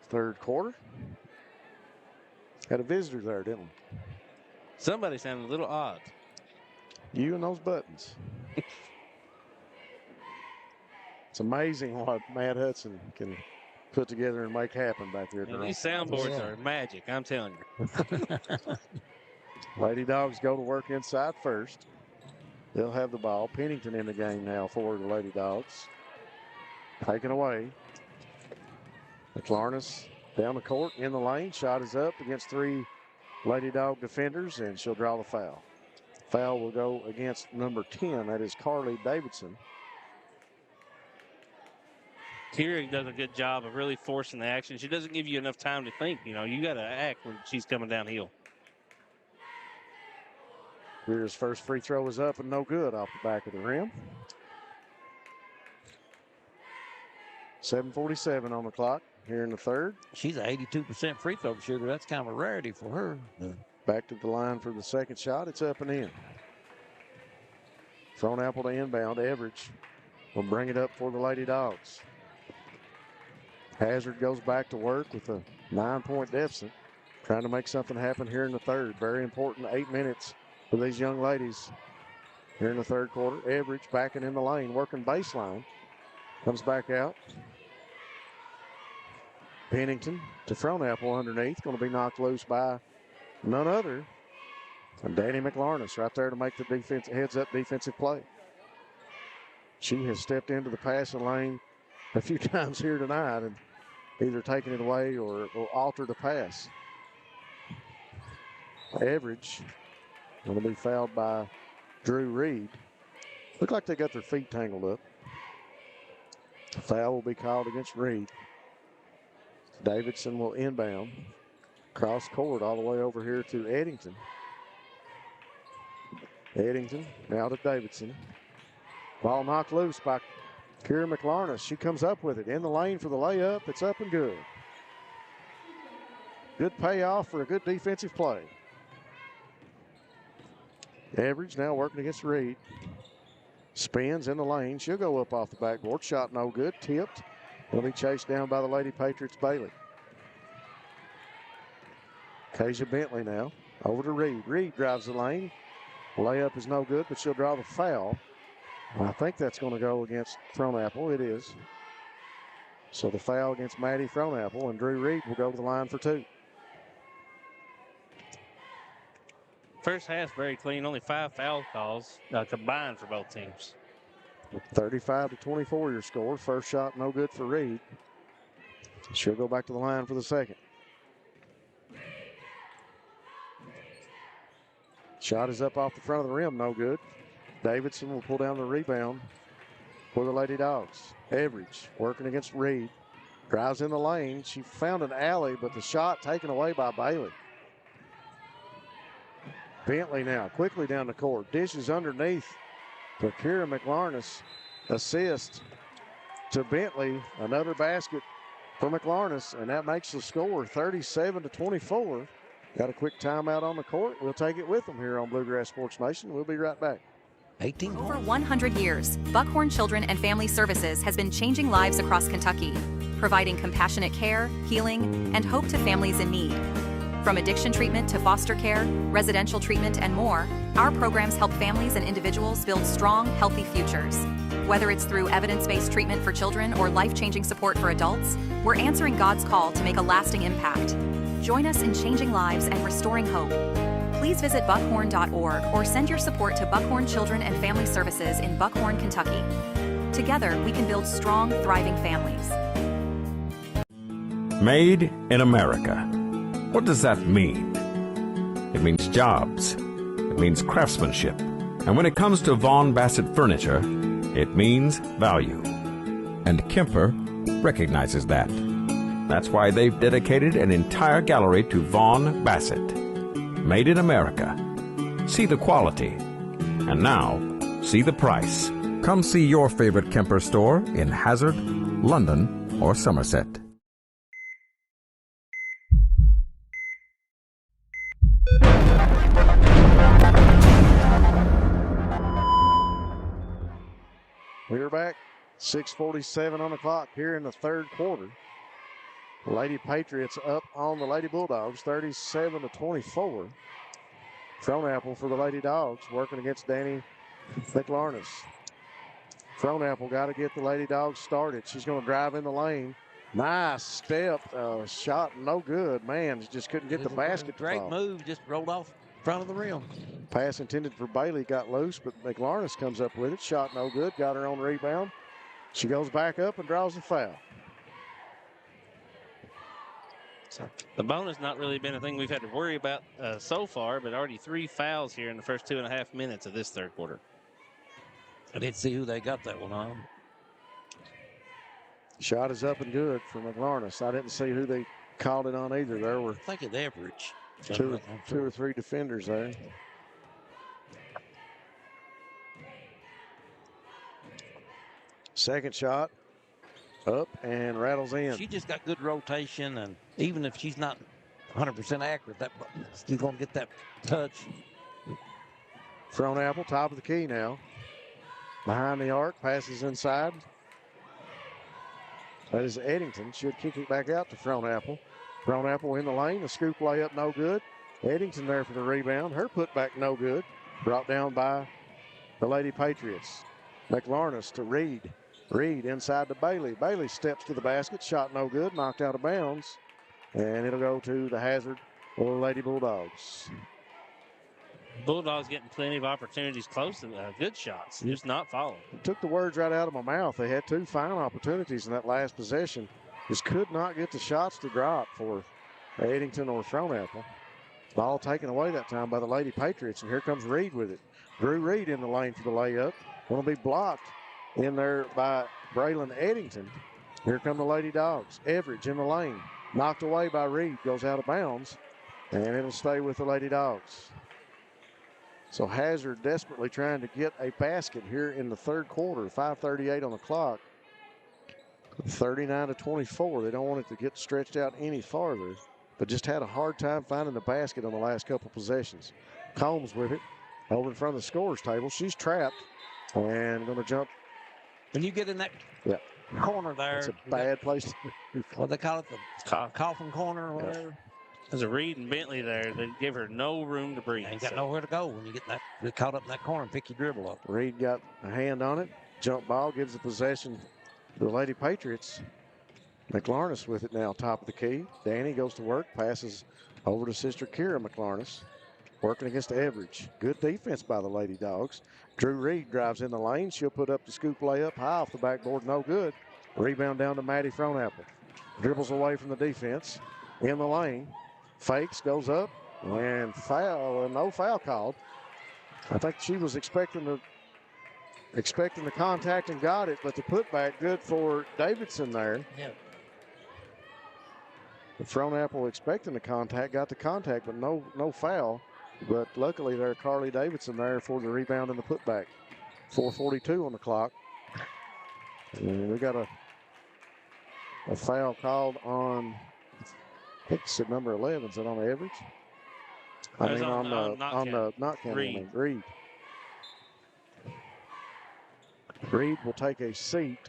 third quarter. Had a visitor there, didn't we? Somebody sounded a little odd. You and those buttons. It's amazing what Matt Hudson can put together and make happen back there. And these soundboards are magic, I'm telling you. Lady Dogs go to work inside first. They'll have the ball. Pennington in the game now for the Lady Dogs. Taken away. McLarness down the court in the lane. Shot is up against 3 Lady Dog defenders, and she'll draw the foul. Foul will go against number 10. That is Carly Davidson. Kira does a good job of really forcing the action. She doesn't give you enough time to think. You know, you got to act when she's coming downhill. Kira's first free throw is up and no good off the back of the rim. 7:47 on the clock here in the third. She's an 82% free throw shooter. That's kind of a rarity for her. Back to the line for the second shot. It's up and in. Thrown apple to inbound. Average will bring it up for the Lady Dogs. Hazard goes back to work with a 9-point deficit. Trying to make something happen here in the third. Very important 8 minutes for these young ladies here in the third quarter. Average backing in the lane, working baseline. Comes back out. Pennington to Frownapple underneath. Going to be knocked loose by none other than Danny McLarness right there to make the heads-up defensive play. She has stepped into the passing lane a few times here tonight and either taken it away or altered the pass. Average going to be fouled by Drew Reed. Look like they got their feet tangled up. Foul will be called against Reed. Davidson will inbound. Cross court all the way over here to Eddington. Eddington now to Davidson. Ball knocked loose by Kira McLarness. She comes up with it in the lane for the layup. It's up and good. Good payoff for a good defensive play. Average now working against Reed. Spins in the lane. She'll go up off the backboard. Shot no good. Tipped. Will be chased down by the Lady Patriots, Bailey. Kasia Bentley now over to Reed. Reed drives the lane. Layup is no good, but she'll draw the foul. I think that's going to go against Frownapple. It is. So the foul against Maddie Frownapple, and Drew Reed will go to the line for two. First half very clean. Only 5 foul calls combined for both teams. 35-24 your score. First shot no good for Reed. She'll go back to the line for the second. Shot is up off the front of the rim, no good. Davidson will pull down the rebound for the Lady Dogs. Average working against Reed. Drives in the lane. She found an alley, but the shot taken away by Bailey. Bentley now quickly down the court. Dishes underneath for Kira McLarness. Assist to Bentley. Another basket for McLarness, and that makes the score 37-24. Got a quick timeout on the court. We'll take it with them here on Bluegrass Sports Nation. We'll be right back. 18. Over 100 years, Buckhorn Children and Family Services has been changing lives across Kentucky, providing compassionate care, healing, and hope to families in need. From addiction treatment to foster care, residential treatment, and more, our programs help families and individuals build strong, healthy futures. Whether it's through evidence-based treatment for children or life-changing support for adults, we're answering God's call to make a lasting impact. Join us in changing lives and restoring hope. Please visit buckhorn.org or send your support to Buckhorn Children and Family Services in Buckhorn, Kentucky. Together, we can build strong, thriving families. Made in America. What does that mean? It means jobs. It means craftsmanship. And when it comes to Vaughan Bassett furniture, it means value. And Kemper recognizes that. That's why they've dedicated an entire gallery to Vaughan Bassett. Made in America. See the quality. And now, see the price. Come see your favorite Kemper store in Hazard, London, or Somerset. We're back. 6:47 on the clock here in the third quarter. Lady Patriots up on the Lady Bulldogs, 37-24. Frownapple for the Lady Dogs, working against Danny McLarness. Frownapple got to get the Lady Dogs started. She's going to drive in the lane. Nice step, shot, no good. Man, just couldn't get the basket. Great move, just rolled off front of the rim. Pass intended for Bailey got loose, but McLarness comes up with it. Shot no good, got her own rebound. She goes back up and draws the foul. The bonus not really been a thing we've had to worry about so far, but already 3 fouls here in the first 2.5 minutes of this third quarter. I didn't see who they got that one on. Shot is up and good for McLarness. I didn't see who they called it on either. There were I think it's average. two or three defenders there. Second shot, up and rattles in. She just got good rotation, and even if she's not 100% accurate, that she's going to get that touch. Front Apple, top of the key now. Behind the arc, passes inside. That is Eddington. Should kick it back out to Front Apple. Front Apple in the lane. The scoop layup, no good. Eddington there for the rebound. Her putback, no good. Brought down by the Lady Patriots. McLarness to Reed. Reed inside to Bailey. Bailey steps to the basket. Shot no good. Knocked out of bounds. And it'll go to the hazard or the Lady Bulldogs. Bulldogs getting plenty of opportunities close to good shots, just not falling. Took the words right out of my mouth. They had two fine opportunities in that last possession. Just could not get the shots to drop for Eddington or Front Apple. Ball taken away that time by the Lady Patriots, and here comes Reed with it. Drew Reed in the lane for the layup. Going to be blocked in there by Braylon Eddington. Here come the Lady Dogs. Everidge in the lane. Knocked away by Reed. Goes out of bounds, and it'll stay with the Lady Dogs. So Hazard desperately trying to get a basket here in the third quarter. 5:38 on the clock. 39-24. They don't want it to get stretched out any farther, but just had a hard time finding the basket on the last couple possessions. Combs with it over in front of the scorer's table. She's trapped and going to jump. When you get in that corner there, it's a bad place. What they call it, the coffin corner or whatever. There's a Reed and Bentley there. They give her no room to breathe. Ain't got nowhere to go when you get caught up in that corner and pick your dribble up. Reed got a hand on it. Jump ball gives the possession to the Lady Patriots. McLarness with it now, top of the key. Danny goes to work, passes over to sister Kira McLarness. Working against Everidge. Good defense by the Lady Dogs. Drew Reed drives in the lane. She'll put up the scoop layup high off the backboard. No good. Rebound down to Maddie Frontapple. Dribbles away from the defense. In the lane. Fakes, goes up, and foul. No foul called. I think she was expecting the contact and got it, but the putback good for Davidson there. Yeah. The Frontapple expecting the contact, got the contact, but no foul. But luckily there, Carly Davidson there for the rebound and the putback. 4:42 on the clock. And we got a foul called on, I think it's at number 11. Is it on the average? I mean on the Knott County. Reed. Reed will take a seat,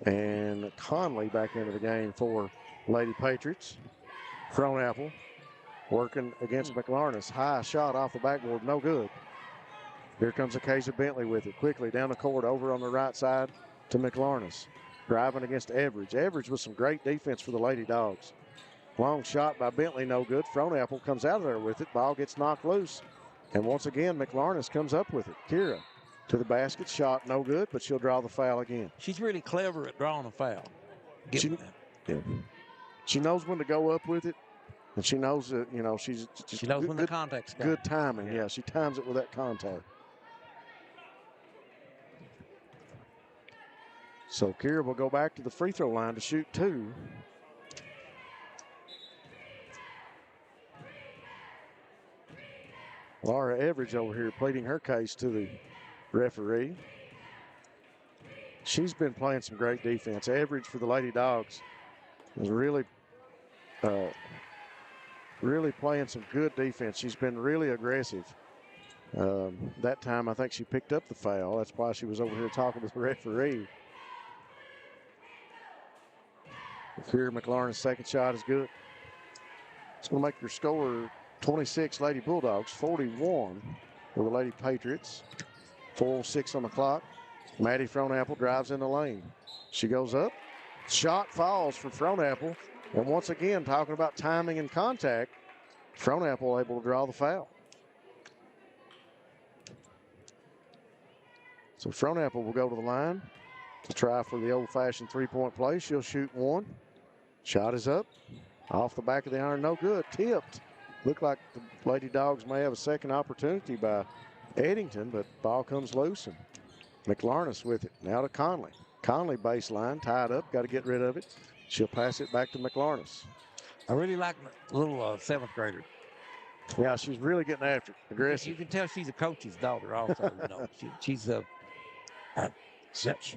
and Conley back into the game for Lady Patriots. Frontapple working against McLarness. High shot off the backboard, no good. Here comes Acacia Bentley with it. Quickly down the court, over on the right side to McLarness. Driving against Everidge. Everidge with some great defense for the Lady Dogs. Long shot by Bentley, no good. Frontapple comes out of there with it. Ball gets knocked loose. And once again, McLarness comes up with it. Kira to the basket. Shot no good, but she'll draw the foul again. She's really clever at drawing a foul. She knows when to go up with it. And she knows that, she knows when the contact's got. Good timing, yeah. She times it with that contact. So Kira will go back to the free throw line to shoot two. Laura Everidge over here pleading her case to the referee. She's been playing some great defense. Everidge for the Lady Dogs is really playing some good defense. She's been really aggressive. That time, I think she picked up the foul. That's why she was over here talking with the referee. Kira McLaurin's second shot is good. It's going to make your score 26 Lady Bulldogs, 41 for the Lady Patriots. 4:06 on the clock. Maddie Frontapple drives in the lane. She goes up. Shot falls for Frontapple. And once again, talking about timing and contact, Frontapple able to draw the foul. So Frontapple will go to the line to try for the old-fashioned three-point play. She'll shoot one. Shot is up. Off the back of the iron, no good. Tipped. Looked like the Lady Dogs may have a second opportunity by Eddington, but ball comes loose, and McLarness with it. Now to Conley. Conley baseline, tied up, got to get rid of it. She'll pass it back to McLarness. I really like the little seventh grader. Yeah, she's really getting after it. Aggressive. You can tell she's a coach's daughter also. She's a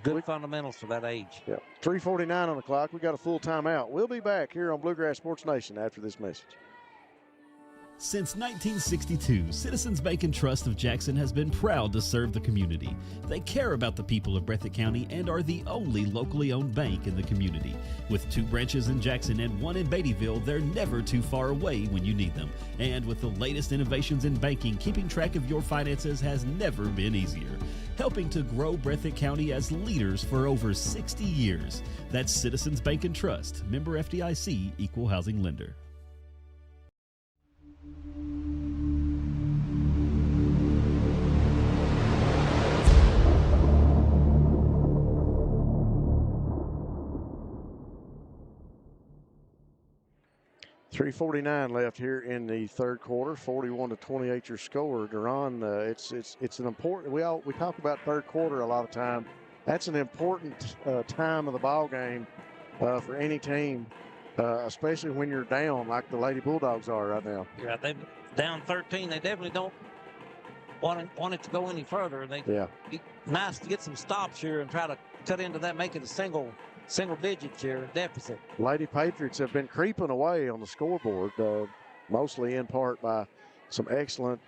good fundamentals for that age. Yeah. 3:49 on the clock. We got a full timeout. We'll be back here on Bluegrass Sports Nation after this message. Since 1962, Citizens Bank and Trust of Jackson has been proud to serve the community. They care about the people of Breathitt County and are the only locally owned bank in the community. With 2 branches in Jackson and 1 in Beattyville, they're never too far away when you need them. And with the latest innovations in banking, keeping track of your finances has never been easier. Helping to grow Breathitt County as leaders for over 60 years. That's Citizens Bank and Trust, member FDIC, equal housing lender. .349 left here in the third quarter. 41-28 your score. Duran, it's an important. We talk about third quarter a lot of time. That's an important time of the ball game for any team, especially when you're down like the Lady Bulldogs are right now. Yeah, they're down 13. They definitely don't want it to go any further. It'd be nice to get some stops here and try to cut into that, make it a single digit here deficit. Lady Patriots have been creeping away on the scoreboard, mostly in part by some excellent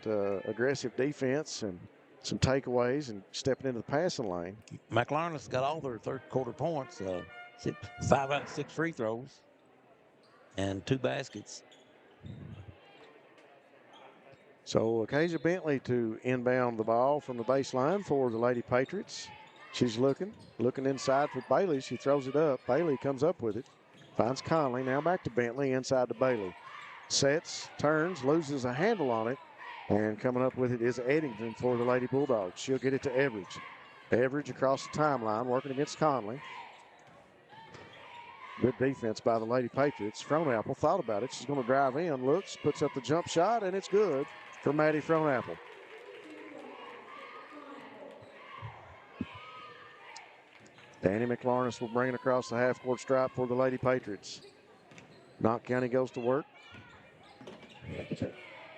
aggressive defense and some takeaways and stepping into the passing lane. McLarness got all their third quarter points, 5 out of 6 free throws and 2 baskets. So Acacia Bentley to inbound the ball from the baseline for the Lady Patriots. She's looking inside for Bailey. She throws it up. Bailey comes up with it. Finds Conley. Now back to Bentley, inside to Bailey. Sets, turns, loses a handle on it. And coming up with it is Eddington for the Lady Bulldogs. She'll get it to Everidge. Everidge across the timeline, working against Conley. Good defense by the Lady Patriots. Frohnapple thought about it. She's going to drive in, looks, puts up the jump shot, and it's good for Maddie Frohnapple. Danny McLarness will bring it across the half-court stripe for the Lady Patriots. Knott County goes to work.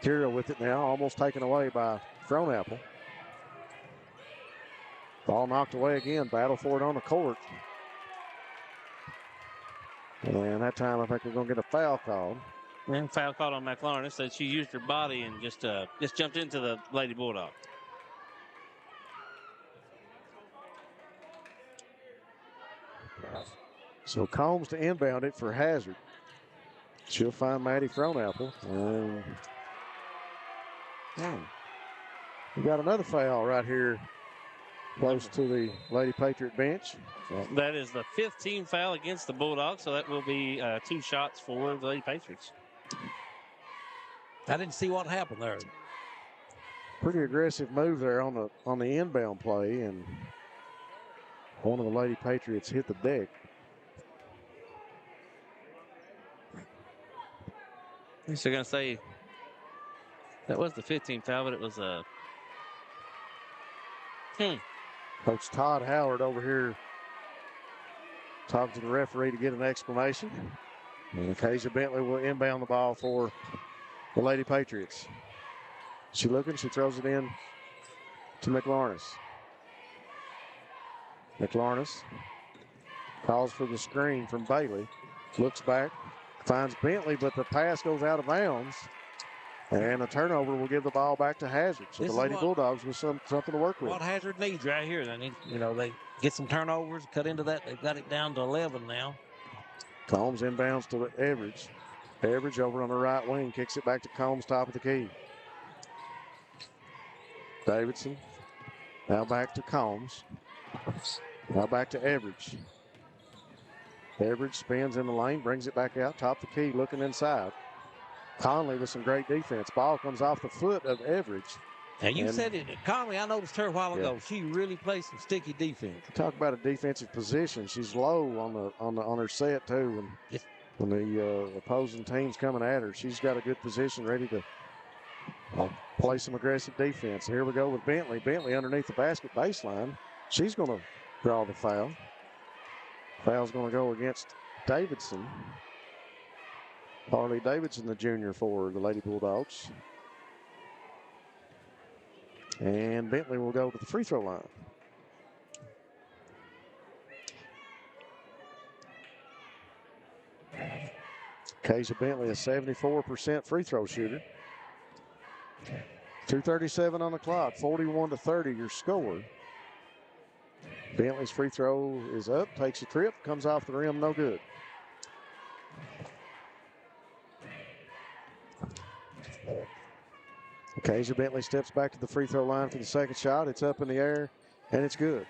Kira with it now, almost taken away by Frohnapple. Ball knocked away again. Battle for it on the court. And that time I think we're going to get a foul called. And foul called on McLarness that she used her body and just jumped into the Lady Bulldog. So Combs to inbound it for Hazard. She'll find Maddie Frohnapple. And we got another foul right here close to the Lady Patriot bench. That is the 15th foul against the Bulldogs, so that will be 2 shots for the Lady Patriots. I didn't see what happened there. Pretty aggressive move there on the inbound play, and one of the Lady Patriots hit the deck. So going to say that was the 15th foul, but it was a. Coach Todd Howard over here talking to the referee to get an explanation. And Acacia Bentley will inbound the ball for the Lady Patriots. She looking, she throws it in to McLarness. McLarness calls for the screen from Bailey. Looks back, finds Bentley, but the pass goes out of bounds. And a turnover will give the ball back to Hazard. So the Lady Bulldogs with something to work with. What Hazard needs right here. They need, they get some turnovers, cut into that. They've got it down to 11 now. Combs inbounds to Everidge. Everidge over on the right wing, kicks it back to Combs, top of the key. Davidson now back to Combs. Now back to Everidge. Everidge spins in the lane, brings it back out, top of the key, looking inside. Conley with some great defense. Ball comes off the foot of Everidge. And you said it, Conley, I noticed her a while ago. She really plays some sticky defense. Talk about a defensive position. She's low on her set too. When the opposing team's coming at her, she's got a good position ready to play some aggressive defense. Here we go with Bentley. Bentley underneath the basket baseline. She's going to draw the foul. Foul's going to go against Davidson. Harley Davidson, the junior for the Lady Bulldogs. And Bentley will go to the free throw line. Kasia Bentley, a 74% free throw shooter. 2:37 on the clock, 41-30 your score. Bentley's free throw is up, takes a trip, comes off the rim, no good. Kasia Bentley steps back to the free throw line for the second shot. It's up in the air, and it's good.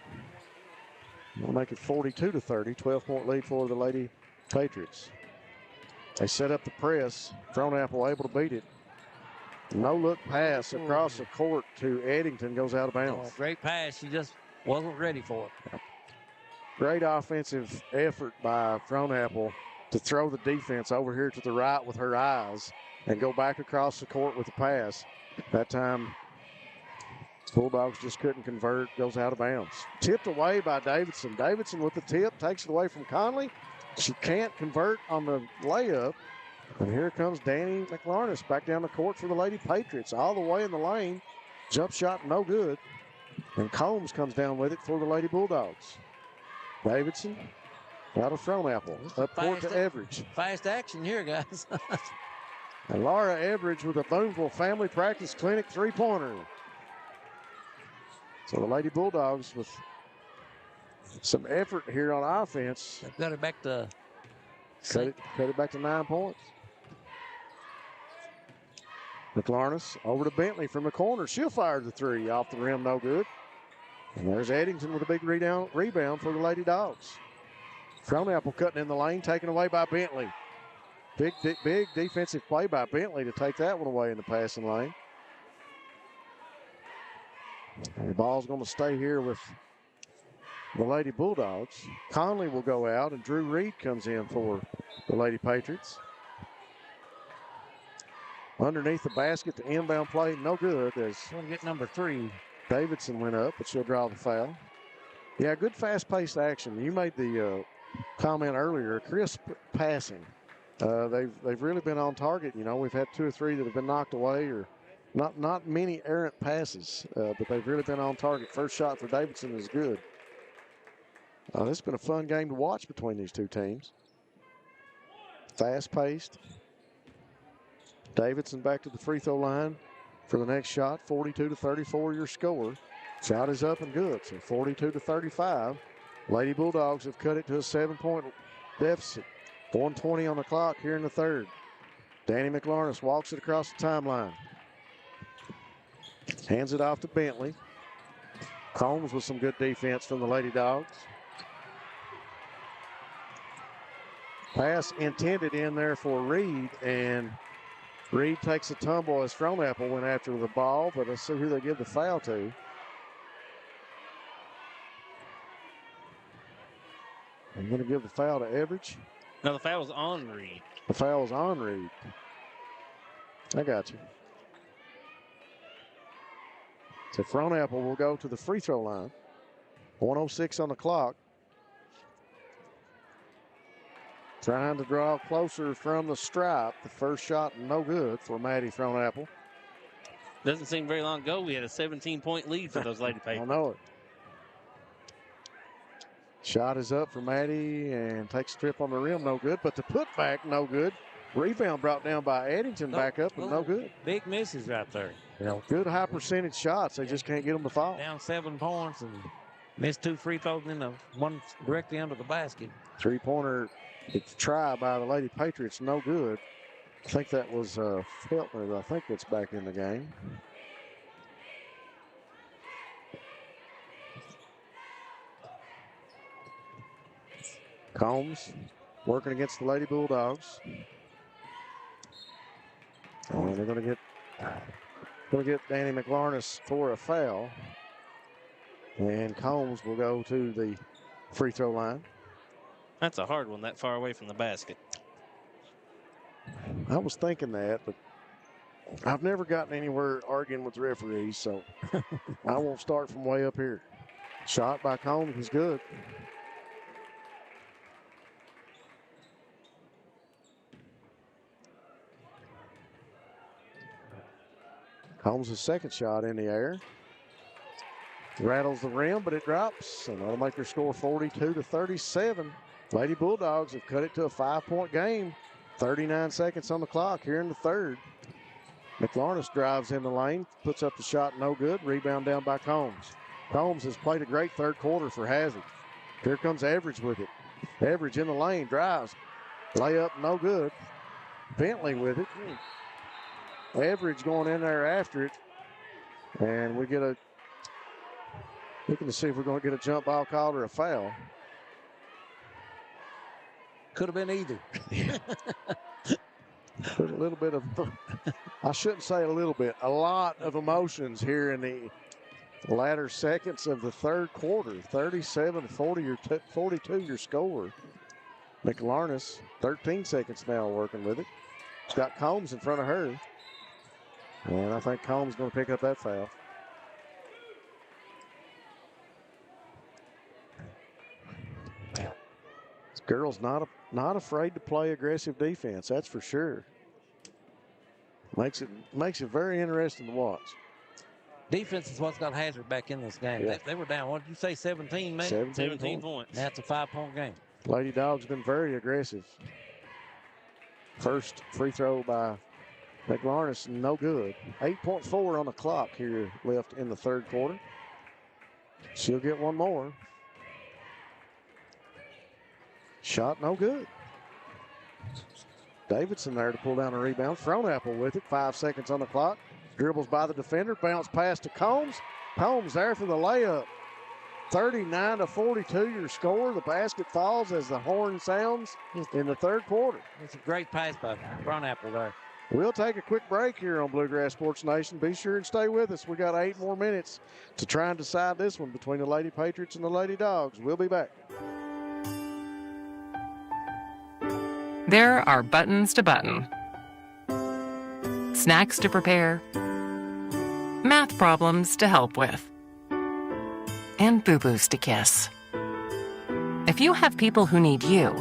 We'll make it 42-30, 12-point lead for the Lady Patriots. They set up the press. Frownapple able to beat it. No look pass across the court to Eddington, goes out of bounds. Great pass. She just wasn't ready for it. Great offensive effort by Frownapple to throw the defense over here to the right with her eyes and go back across the court with the pass. That time, Bulldogs just couldn't convert, goes out of bounds. Tipped away by Davidson. Davidson with the tip, takes it away from Conley. She can't convert on the layup. And here comes Danny McLarness back down the court for the Lady Patriots. All the way in the lane. Jump shot, no good. And Combs comes down with it for the Lady Bulldogs. Davidson out of Frownapple. Up court to Everidge. Fast action here, guys. And Laura Everidge with a Boonville Family Practice Clinic three-pointer. So the Lady Bulldogs with some effort here on offense. Got it back to cut it back to 9 points. McLarness over to Bentley from the corner. She'll fire the three off the rim, no good. And there's Eddington with a big rebound for the Lady Dogs. Frownapple cutting in the lane, taken away by Bentley. Big defensive play by Bentley to take that one away in the passing lane. And the ball's going to stay here with the Lady Bulldogs. Conley will go out, and Drew Reed comes in for the Lady Patriots. Underneath the basket, the inbound play, no good. As going to get number 3. Davidson went up, but she'll draw the foul. Yeah, good fast-paced action. You made the comment earlier, crisp passing. They've really been on target. You know, we've had 2 or 3 that have been knocked away, or not many errant passes, but they've really been on target. First shot for Davidson is good. This has been a fun game to watch between these two teams. Fast-paced. Davidson back to the free throw line for the next shot. 42-34 your score. Shot is up and good. So 42-35. Lady Bulldogs have cut it to a 7-point deficit. 1:20 on the clock here in the third. Danny McLarness walks it across the timeline. Hands it off to Bentley. Combs with some good defense from the Lady Dogs. Pass intended in there for Reed, and Reed takes a tumble as Frownapple went after the ball, but let's see who they give the foul to. I'm going to give the foul to Everidge. No, the foul was on Reed. The foul was on Reed. I got you. So Frownapple will go to the free throw line. 1:06 on the clock. Trying to draw closer from the stripe. The first shot, no good for Maddie Frownapple. Doesn't seem very long ago we had a 17-point lead for those Lady Patriots. I know it. Shot is up for Maddie and takes a trip on the rim, no good. But the putback, no good. Rebound brought down by Eddington, back up, and no good. Big misses right there. You know, good high percentage shots. They just can't get them to fall. Down 7 points and missed 2 free throws and then one directly under the basket. Three-pointer, it's tried by the Lady Patriots, no good. I think that was Feltner. I think that's back in the game. Combs working against the Lady Bulldogs. And they're going to get Danny McLarness for a foul. And Combs will go to the free throw line. That's a hard one that far away from the basket. I was thinking that, but I've never gotten anywhere arguing with referees, so I won't start from way up here. Shot by Combs is good. Combs' second shot in the air. Rattles the rim, but it drops, and that'll make their score 42-37. Lady Bulldogs have cut it to a 5-point game. 39 seconds on the clock here in the third. McLarness drives in the lane, puts up the shot, no good. Rebound down by Combs. Combs has played a great third quarter for Hazard. Here comes Everidge with it. Everidge in the lane, drives. Layup, no good. Bentley with it. Everidge going in there after it. And we get looking to see if we're going to get a jump ball called or a foul. Could have been either. A little bit of, I shouldn't say a little bit, a lot of emotions here in the latter seconds of the third quarter. 37-40 or 42 your score. McLarness, 13 seconds now working with it. She's got Combs in front of her. And I think Combs going to pick up that foul. This girl's not afraid to play aggressive defense, that's for sure. Makes it very interesting to watch. Defense is what's got Hazard back in this game. Yeah. They were down, what did you say, 17, maybe? 17 points. That's a 5-point game. Lady Dogs been very aggressive. First free throw by McLarness, no good. 8.4 on the clock here left in the third quarter. She'll get one more. Shot no good. Davidson there to pull down a rebound. Frohnapple with it. 5 seconds on the clock. Dribbles by the defender. Bounce pass to Combs. Combs there for the layup. 39-42 your score. The basket falls as the horn sounds in the third quarter. It's a great pass by Frohnapple there. We'll take a quick break here on Bluegrass Sports Nation. Be sure and stay with us. We got 8 more minutes to try and decide this one between the Lady Patriots and the Lady Dogs. We'll be back. There are buttons to button, snacks to prepare, math problems to help with, and boo-boos to kiss. If you have people who need you,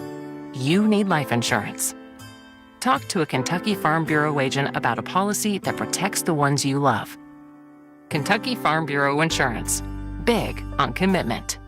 you need life insurance. Talk to a Kentucky Farm Bureau agent about a policy that protects the ones you love. Kentucky Farm Bureau Insurance. Big on commitment.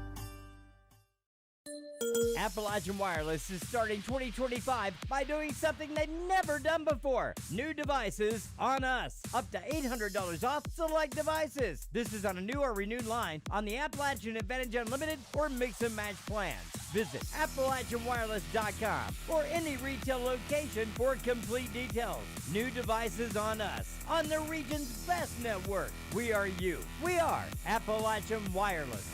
Appalachian Wireless is starting 2025 by doing something they've never done before. New devices on us. Up to $800 off select devices. This is on a new or renewed line on the Appalachian Advantage Unlimited or Mix and Match plans. Visit AppalachianWireless.com or any retail location for complete details. New devices on us. On the region's best network. We are you. We are Appalachian Wireless.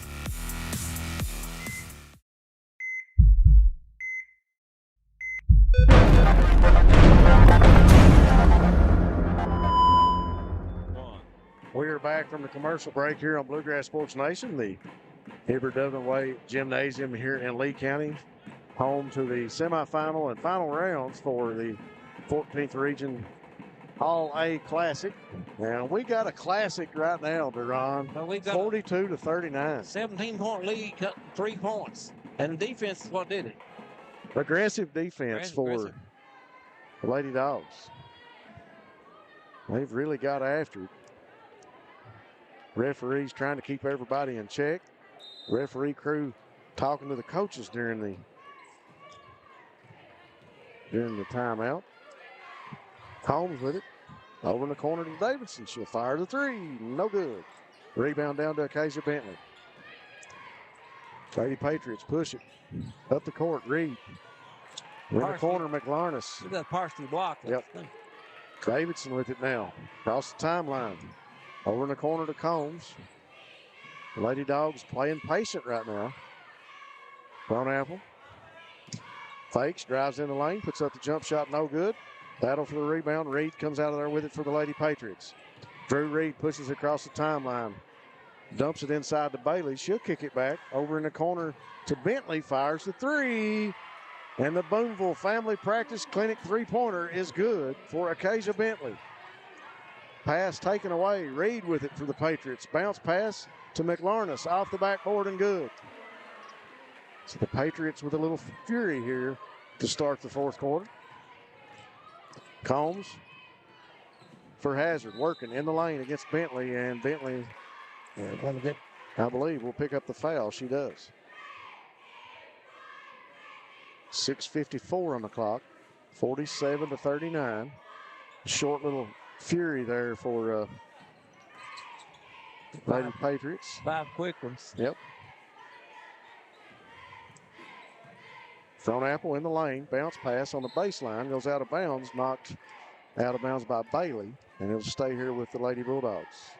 We're back from the commercial break here on Bluegrass Sports Nation, the Hibbert Dublin Way Gymnasium here in Lee County, home to the semifinal and final rounds for the 14th Region All-A Classic. And we got a classic right now, Duran. Well, we got 42-39. 17-point lead, cut 3 points. And the defense is what did it. Aggressive defense for the Lady Dogs. They've really got after it. Referees trying to keep everybody in check. Referee crew talking to the coaches during the timeout. Combs with it. Over in the corner to Davidson. She'll fire the 3. No good. Rebound down to Acacia Bentley. Lady Patriots push it. Up the court. Reed. In the corner, McLarness. Look at that partially blocked. Yep. Davidson with it now. Across the timeline. Over in the corner to Combs. The Lady Dogs playing patient right now. Frohnapple. Fakes, drives in the lane, puts up the jump shot, no good. Battle for the rebound. Reed comes out of there with it for the Lady Patriots. Drew Reed pushes across the timeline. Dumps it inside to Bailey. She'll kick it back. Over in the corner to Bentley. Fires the 3. And the Boonville Family Practice Clinic 3-pointer is good for Acacia Bentley. Pass taken away. Reed with it for the Patriots. Bounce pass to McLarness off the backboard and good. So the Patriots with a little fury here to start the fourth quarter. Combs for Hazard, working in the lane against Bentley, and Bentley, I believe, will pick up the foul. She does. 6:54 on the clock, 47-39. Short little fury there for Lady Patriots. 5 quick ones. Yep. Thrown apple in the lane, bounce pass on the baseline, goes out of bounds, knocked out of bounds by Bailey, and it'll stay here with the Lady Bulldogs.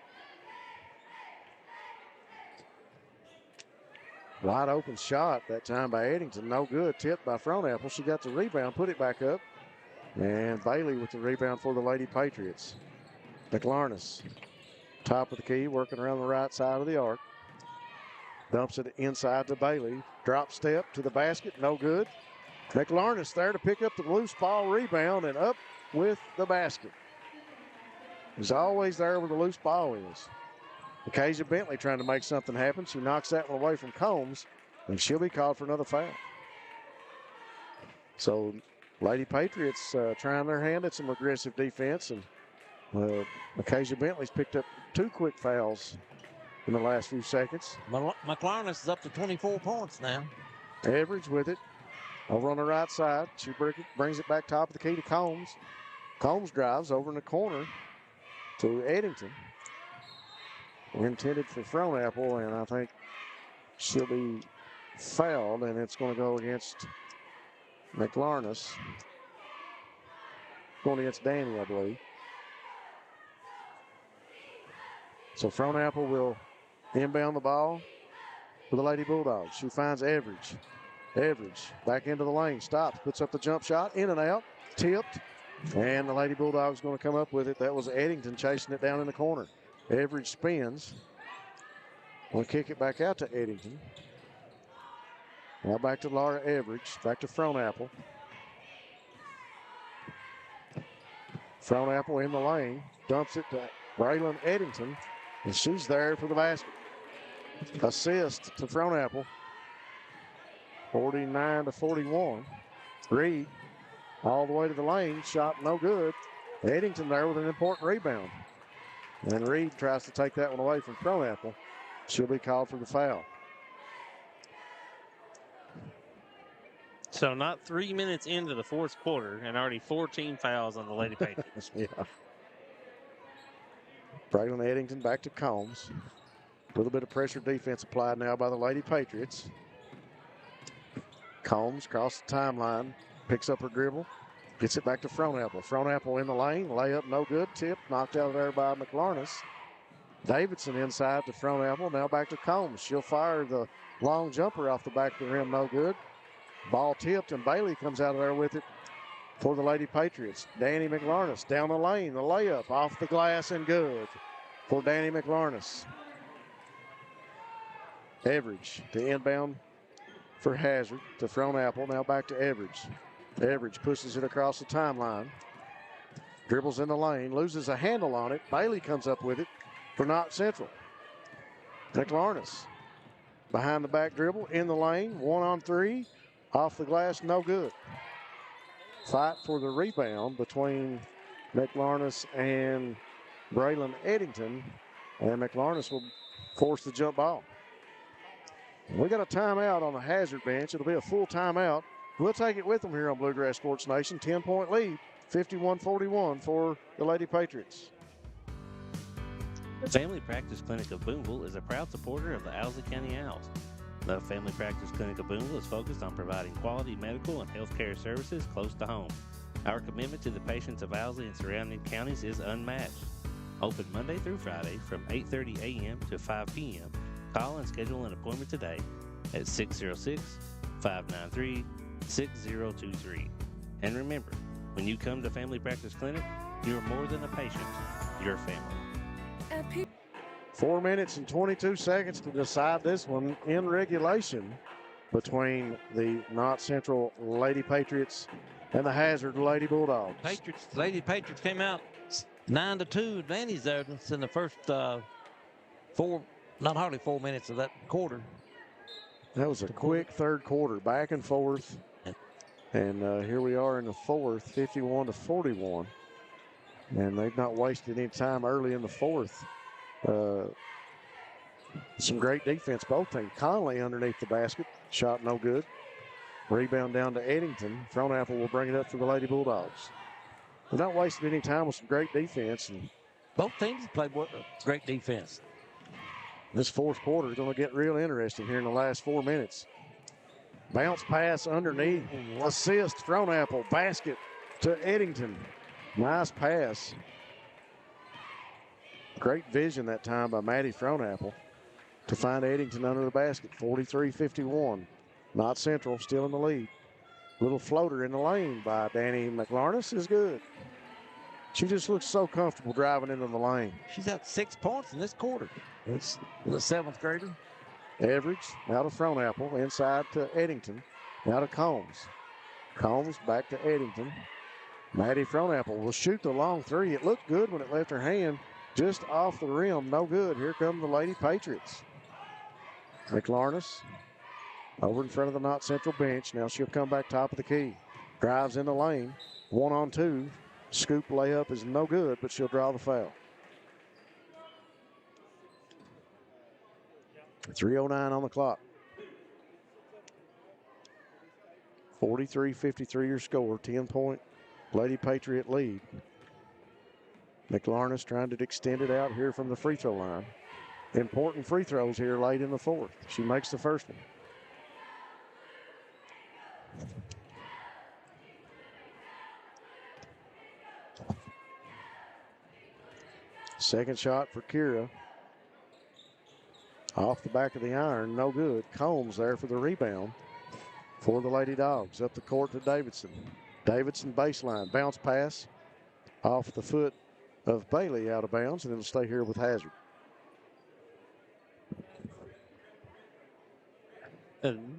Wide open shot that time by Eddington, no good. Tipped by Thrown-Apple. She got the rebound, put it back up. And Bailey with the rebound for the Lady Patriots. McLarness, top of the key, working around the right side of the arc. Dumps it inside to Bailey. Drop step to the basket, no good. McLarness there to pick up the loose ball rebound and up with the basket. He's always there where the loose ball is. Acacia Bentley trying to make something happen. She knocks that one away from Combs, and she'll be called for another foul. So Lady Patriots trying their hand at some aggressive defense, and Acacia Bentley's picked up 2 quick fouls in the last few seconds. McLarness is up to 24 points now. Average with it. Over on the right side. She brings it back top of the key to Combs. Combs drives over in the corner to Eddington. Intended for Thrown-Apple, and I think she'll be fouled, and it's going to go against McLarness. Going against Danny, I believe. So Thrown-Apple will inbound the ball for the Lady Bulldogs. She finds Average. Average back into the lane, stops, puts up the jump shot, in and out, tipped, and the Lady Bulldogs going to come up with it. That was Eddington chasing it down in the corner. Average spins. We'll kick it back out to Eddington. Now back to Laura Average. Back to Thrown-Apple. Thrown-Apple in the lane. Dumps it to Braylon Eddington. And she's there for the basket. Assist to Thrown-Apple. 49-41. Reed all the way to the lane. Shot no good. Eddington there with an important rebound. And Reed tries to take that one away from Thrown-Apple. She'll be called for the foul. So not 3 minutes into the fourth quarter and already 14 fouls on the Lady Patriots. Yeah. Braylon Eddington back to Combs. A little bit of pressure defense applied now by the Lady Patriots. Combs across the timeline, picks up her dribble, gets it back to Thrown-Apple. Thrown-Apple in the lane, layup no good, tip, knocked out of there by McLarness. Davidson inside to Thrown-Apple, now back to Combs. She'll fire the long jumper off the back of the rim, no good. Ball tipped, and Bailey comes out of there with it for the Lady Patriots. Danny McLarness down the lane, the layup off the glass and good for Danny McLarness. Average to inbound for Hazard to Thrown-Apple, now back to Average. Average pushes it across the timeline. Dribbles in the lane, loses a handle on it. Bailey comes up with it for Knott Central. McLarness behind the back dribble, in the lane, 1-on-3. Off the glass, no good. Fight for the rebound between McLarness and Braylon Eddington. And McLarness will force the jump ball. We got a timeout on the Hazard bench. It'll be a full timeout. We'll take it with them here on Bluegrass Sports Nation. 10-point lead, 51-41 for the Lady Patriots. The Family Practice Clinic of Boonville is a proud supporter of the Owsley County Owls. The Family Practice Clinic of Boonville is focused on providing quality medical and health care services close to home. Our commitment to the patients of Owsley and surrounding counties is unmatched. Open Monday through Friday from 8:30 a.m. to 5 p.m. Call and schedule an appointment today at 606-593-6023. And remember, when you come to Family Practice Clinic, you're more than a patient, you're family. 4 minutes and 22 seconds to decide this one in regulation between the Knott Central Lady Patriots and the Hazard Lady Bulldogs. Lady Patriots came out 9-2 advantage there in the first not hardly 4 minutes of that quarter. That was a quick third quarter, back and forth. And here we are in the fourth, 51-41. And they've not wasted any time early in the fourth. Some great defense, both teams. Conley underneath the basket. Shot no good. Rebound down to Eddington. Frontapple will bring it up for the Lady Bulldogs. They've not wasted any time with some great defense. And both teams played great defense. This fourth quarter is going to get real interesting here in the last 4 minutes. Bounce pass underneath. Assist, Frontapple. Basket to Eddington. Nice pass. Great vision that time by Maddie Frontapple to find Eddington under the basket. 43-51. Knott Central still in the lead. Little floater in the lane by Danny McLarness is good. She just looks so comfortable driving into the lane. She's had 6 points in this quarter. It's the 7th grader. Average out of Frontapple, inside to Eddington. Now to Combs. Combs back to Eddington. Maddie Frontapple will shoot the long three. It looked good when it left her hand. Just off the rim, no good. Here come the Lady Patriots. McLarness over in front of the Knott Central bench. Now she'll come back top of the key. Drives in the lane. 1-on-2. Scoop layup is no good, but she'll draw the foul. 3:09 on the clock. 43-53 your score. 10-point Lady Patriot lead. McLarness trying to extend it out here from the free throw line. Important free throws here late in the fourth. She makes the first one. Second shot for Kira. Off the back of the iron, no good. Combs there for the rebound for the Lady Dogs. Up the court to Davidson. Davidson baseline, bounce pass off the foot of Bailey out of bounds, and it'll stay here with Hazard.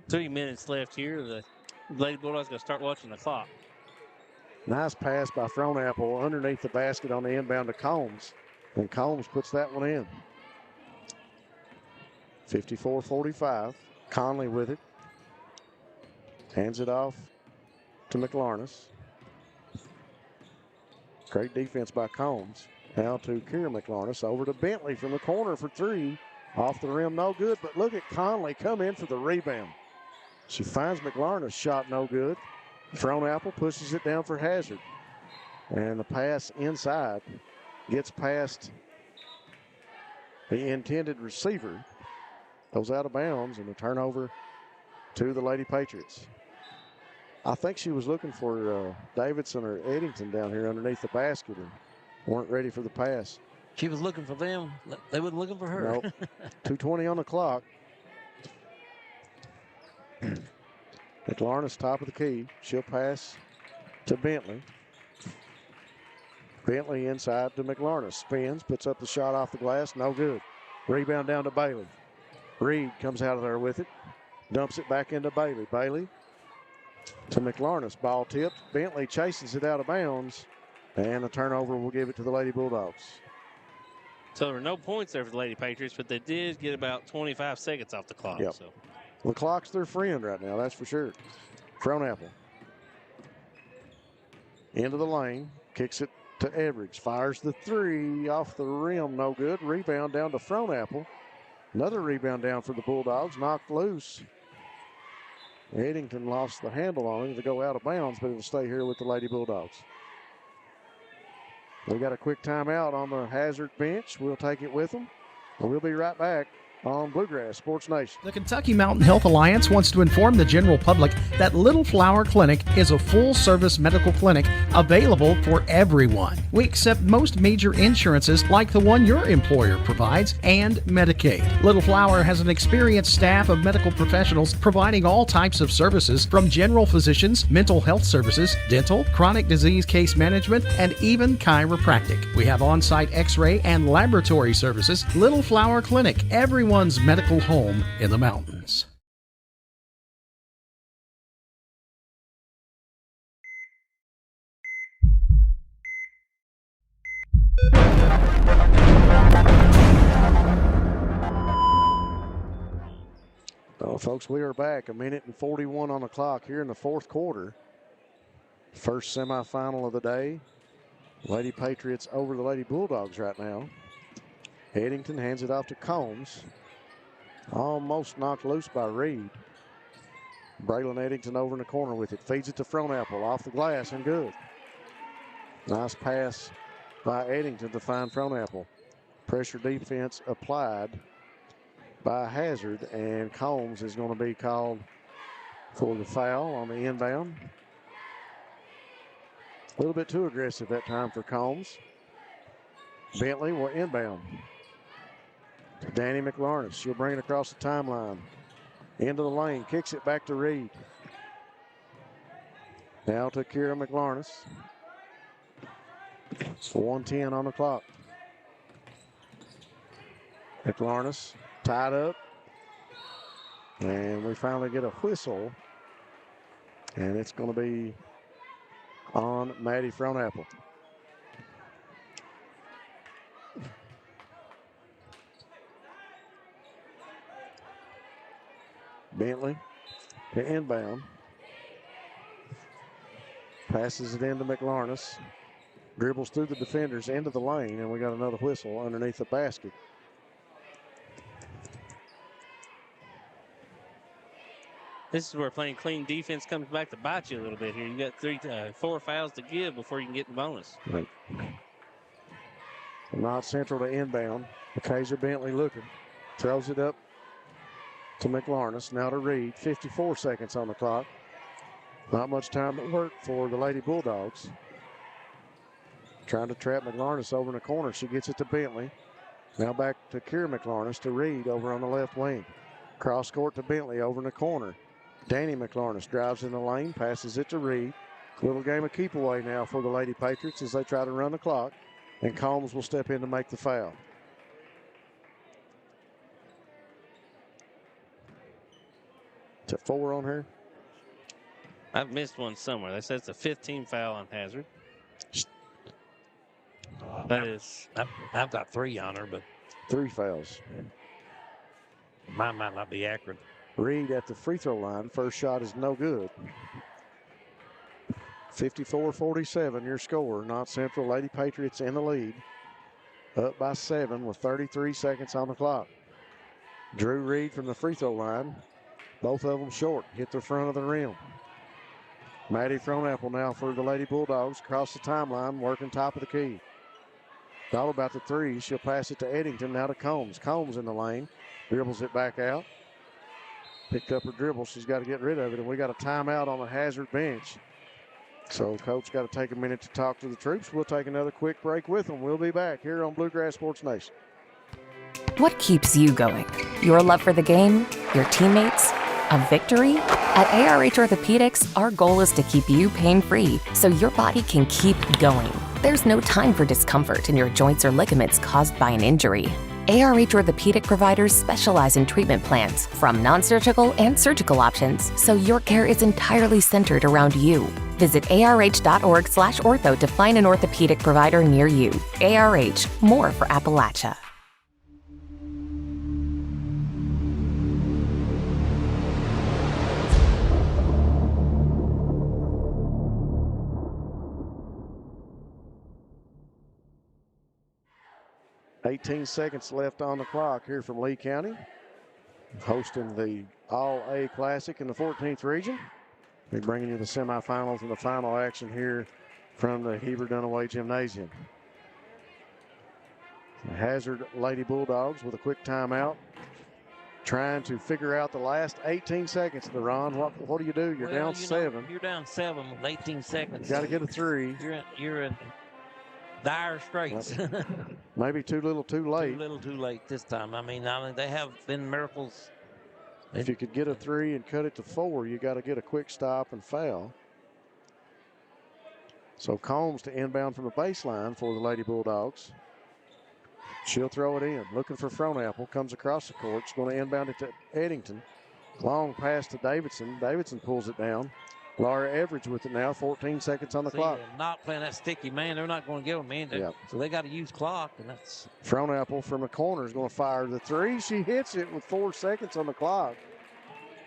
3 minutes left here. The Lady Bulldogs going to start watching the clock. Nice pass by Frontapple underneath the basket on the inbound to Combs. And Combs puts that one in. 54-45. Conley with it. Hands it off to McLarness. Great defense by Combs. Now to Kira McLarness. Over to Bentley from the corner for three. Off the rim, no good. But look at Conley come in for the rebound. She finds McLarness, shot no good. Frontapple pushes it down for Hazard. And the pass inside gets past the intended receiver. Goes out of bounds, and a turnover to the Lady Patriots. I think she was looking for Davidson or Eddington down here underneath the basket and weren't ready for the pass. She was looking for them. They weren't looking for her. Nope. 2:20 on the clock. McLarness top of the key. She'll pass to Bentley. Bentley inside to McLarness. Spins, puts up the shot off the glass. No good. Rebound down to Bailey. Reed comes out of there with it. Dumps it back into Bailey. Bailey to McLarness. Ball tipped. Bentley chases it out of bounds. And a turnover will give it to the Lady Bulldogs. So there were no points there for the Lady Patriots, but they did get about 25 seconds off the clock. Yep. So the clock's their friend right now, that's for sure. Frontapple. Into the lane. Kicks it to Edwards. Fires the three off the rim. No good. Rebound down to Frontapple. Another rebound down for the Bulldogs. Knocked loose. Eddington lost the handle on it to go out of bounds, but it'll stay here with the Lady Bulldogs. We got a quick timeout on the Hazard bench. We'll take it with them. And we'll be right back on Bluegrass Sports Nation. The Kentucky Mountain Health Alliance wants to inform the general public that Little Flower Clinic is a full-service medical clinic available for everyone. We accept most major insurances like the one your employer provides and Medicaid. Little Flower has an experienced staff of medical professionals providing all types of services from general physicians, mental health services, dental, chronic disease case management, and even chiropractic. We have on-site x-ray and laboratory services. Little Flower Clinic, everyone's medical home in the mountains. Well, folks, we are back. 1:41 on the clock here in the fourth quarter. First semifinal of the day. Lady Patriots over the Lady Bulldogs right now. Eddington hands it off to Combs. Almost knocked loose by Reed. Braylon Eddington over in the corner with it. Feeds it to Frontapple off the glass and good. Nice pass by Eddington to find Frontapple. Pressure defense applied by Hazard, and Combs is going to be called for the foul on the inbound. A little bit too aggressive that time for Combs. Bentley will inbound. Danny McLarness. She'll bring it across the timeline. Into the lane. Kicks it back to Reed. Now to Kira McLarness. It's 1:10 on the clock. McLarness tied up. And we finally get a whistle. And it's going to be on Maddie Frontapple. Bentley to inbound. Passes it into McLarness. Dribbles through the defenders into the lane, and we got another whistle underneath the basket. This is where playing clean defense comes back to bite you a little bit here. You got 4 fouls to give before you can get the bonus. Right. Knott Central to inbound. Acacia Bentley looking. Throws it up to McLarness. Now to Reed. 54 seconds on the clock. Not much time at work for the Lady Bulldogs. Trying to trap McLarness over in the corner. She gets it to Bentley. Now back to Kira McLarness to Reed over on the left wing. Cross court to Bentley over in the corner. Danny McLarness drives in the lane, passes it to Reed. Little game of keep away now for the Lady Patriots as they try to run the clock. And Combs will step in to make the foul. To 4 on her. I've missed one somewhere. They said it's a 15 foul on Hazard. That is. I've got 3 on her, but 3 fouls. Mine might not be accurate. Reed at the free throw line. First shot is no good. 54-47, your score. Knott Central Lady Patriots in the lead. Up by 7 with 33 seconds on the clock. Drew Reed from the free throw line. Both of them short. Hit the front of the rim. Maddie Frontapple now for the Lady Bulldogs. Across the timeline, working top of the key. Thought about the 3. She'll pass it to Eddington. Now to Combs. Combs in the lane. Dribbles it back out. Picked up her dribble. She's got to get rid of it. And we got a timeout on the Hazard bench. So Coach got to take a minute to talk to the troops. We'll take another quick break with them. We'll be back here on Bluegrass Sports Nation. What keeps you going? Your love for the game? Your teammates? A victory? At ARH Orthopedics, our goal is to keep you pain-free so your body can keep going. There's no time for discomfort in your joints or ligaments caused by an injury. ARH Orthopedic providers specialize in treatment plans, from non-surgical and surgical options, so your care is entirely centered around you. Visit arh.org/ortho to find an orthopedic provider near you. ARH, more for Appalachia. $18 seconds left on the clock here from Lee County, hosting the All-A Classic in the 14th region. We're bringing you the semifinals and the final action here from the Heber Dunaway Gymnasium. The Hazard Lady Bulldogs with a quick timeout, trying to figure out the last 18 seconds. Ron, what do you do? You're down 7. You're down 7 with 18 seconds. You got to get a 3. You're in dire straits. Maybe too little, too late. Too little, too late this time. I mean, they have been miracles. If you could get a 3 and cut it to 4, you got to get a quick stop and foul. So Combs to inbound from the baseline for the Lady Bulldogs. She'll throw it in. Looking for Frontapple. Comes across the court. She's going to inbound it to Eddington. Long pass to Davidson. Davidson pulls it down. Laura Everidge with it now. 14 seconds on the clock. Not playing that sticky man. They're not going to give them in. Yep. So they got to use clock. And that's Frontapple from the corner is going to fire the 3. She hits it with 4 seconds on the clock.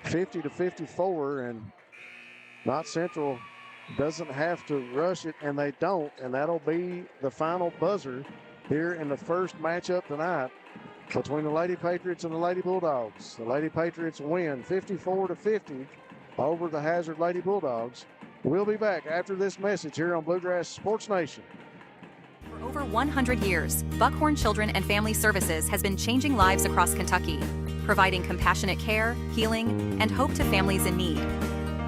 50-54, and Knott Central doesn't have to rush it, and they don't, and that'll be the final buzzer here in the first matchup tonight between the Lady Patriots and the Lady Bulldogs. The Lady Patriots win 54-50 over the Hazard Lady Bulldogs. We'll be back after this message here on Bluegrass Sports Nation. For over 100 years, Buckhorn Children and Family Services has been changing lives across Kentucky, providing compassionate care, healing, and hope to families in need.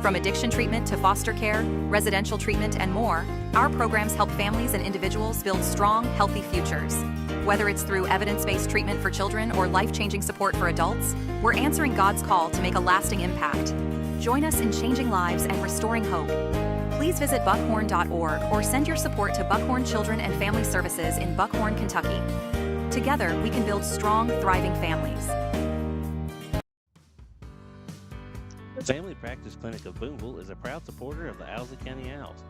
From addiction treatment to foster care, residential treatment, and more, our programs help families and individuals build strong, healthy futures. Whether it's through evidence-based treatment for children or life-changing support for adults, we're answering God's call to make a lasting impact. Join us in changing lives and restoring hope. Please visit buckhorn.org or send your support to Buckhorn Children and Family Services in Buckhorn, Kentucky. Together, we can build strong, thriving families. Family Practice Clinic of Boonville is a proud supporter of the Owsley County Owls.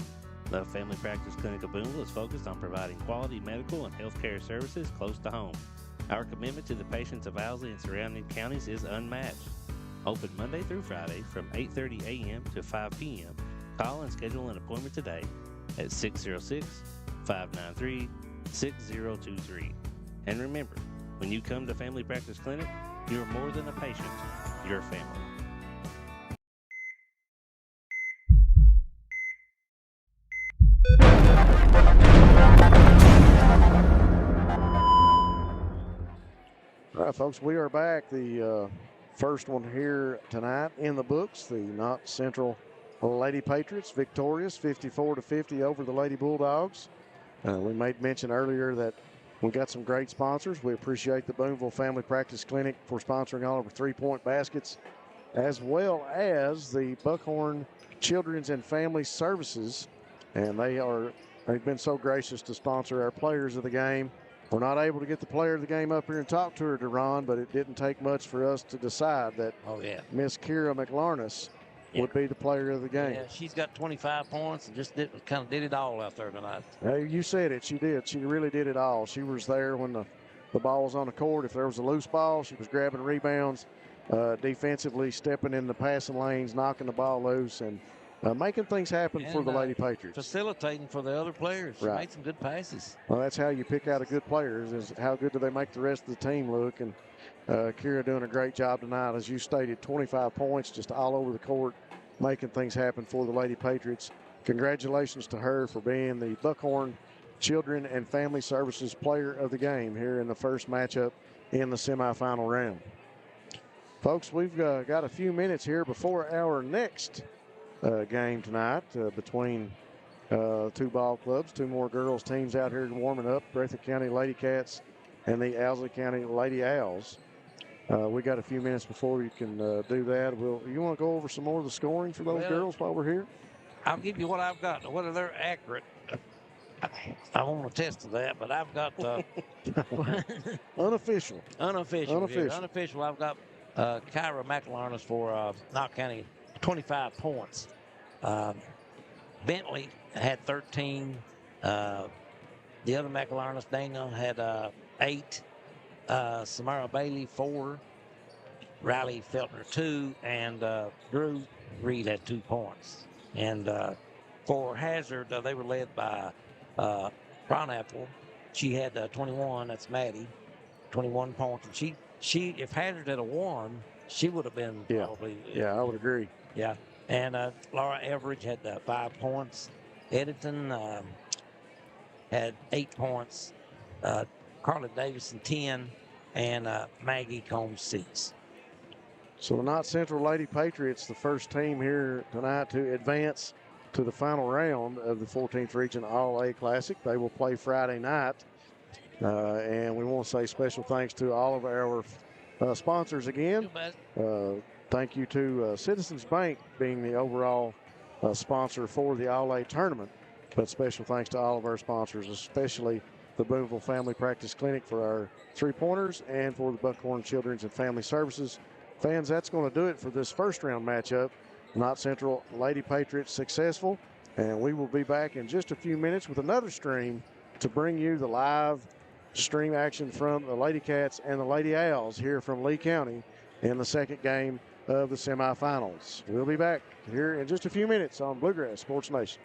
The Family Practice Clinic of Boonville is focused on providing quality medical and healthcare services close to home. Our commitment to the patients of Owsley and surrounding counties is unmatched. Open Monday through Friday from 8:30 a.m. to 5 p.m. Call and schedule an appointment today at 606-593-6023. And remember, when you come to Family Practice Clinic, you're more than a patient, you're family. All right, folks, we are back. The first one here tonight in the books. The Knott Central Lady Patriots victorious 54-50 over the Lady Bulldogs. We made mention earlier that we got some great sponsors. We appreciate the Boonville Family Practice Clinic for sponsoring all of our three-point baskets, as well as the Buckhorn Children's and Family Services. And they've been so gracious to sponsor our players of the game. We're not able to get the player of the game up here and talk to her, Deron, but it didn't take much for us to decide that Miss Kira McLarness would be the player of the game. Yeah, she's got 25 points and just kind of did it all out there tonight. You said it. She did. She really did it all. She was there when the ball was on the court. If there was a loose ball, she was grabbing rebounds, defensively stepping in the passing lanes, knocking the ball loose, and making things happen for the Lady Patriots. Facilitating for the other players. She made some good passes. Well, that's how you pick out a good player, is how good do they make the rest of the team look. And Kira doing a great job tonight. As you stated, 25 points just all over the court, making things happen for the Lady Patriots. Congratulations to her for being the Buckhorn Children and Family Services Player of the Game here in the first matchup in the semifinal round. Folks, we've got a few minutes here before our next game tonight between two ball clubs, two more girls teams out here warming up, Breathitt County Lady Cats and the Owsley County Lady Owls. We got a few minutes before we can do that. You want to go over some more of the scoring for those girls while we're here? I'll give you what I've got. Whether they're accurate, I won't attest to that, but I've got unofficial. Unofficial. I've got Kyra McLarness for Knott County, 25 points. Bentley had 13. The other McLarness, Daniel, had 8. Samara Bailey, 4. Riley Feltner, 2. And Drew Reed had 2 points. And for Hazard, they were led by Apple. She had 21. That's Maddie, 21 points. And she, if Hazard had a 1, she would have been probably. Yeah, I would agree. Yeah. And Laura Everidge had 5 points. Edenton had 8 points. Carla Davison, 10. And Maggie Combs, 6. So the Knott Central Lady Patriots, the first team here tonight to advance to the final round of the 14th Region All-A Classic. They will play Friday night. And we want to say special thanks to all of our sponsors again. Thank you to Citizens Bank being the overall sponsor for the All-A tournament. But special thanks to all of our sponsors, especially the Boonville Family Practice Clinic for our three-pointers and for the Buckhorn Children's and Family Services. Fans, that's going to do it for this first round matchup. Knott Central Lady Patriots successful. And we will be back in just a few minutes with another stream to bring you the live stream action from the Lady Cats and the Lady Owls here from Lee County in the second game of the semifinals. We'll be back here in just a few minutes on Bluegrass Sports Nation.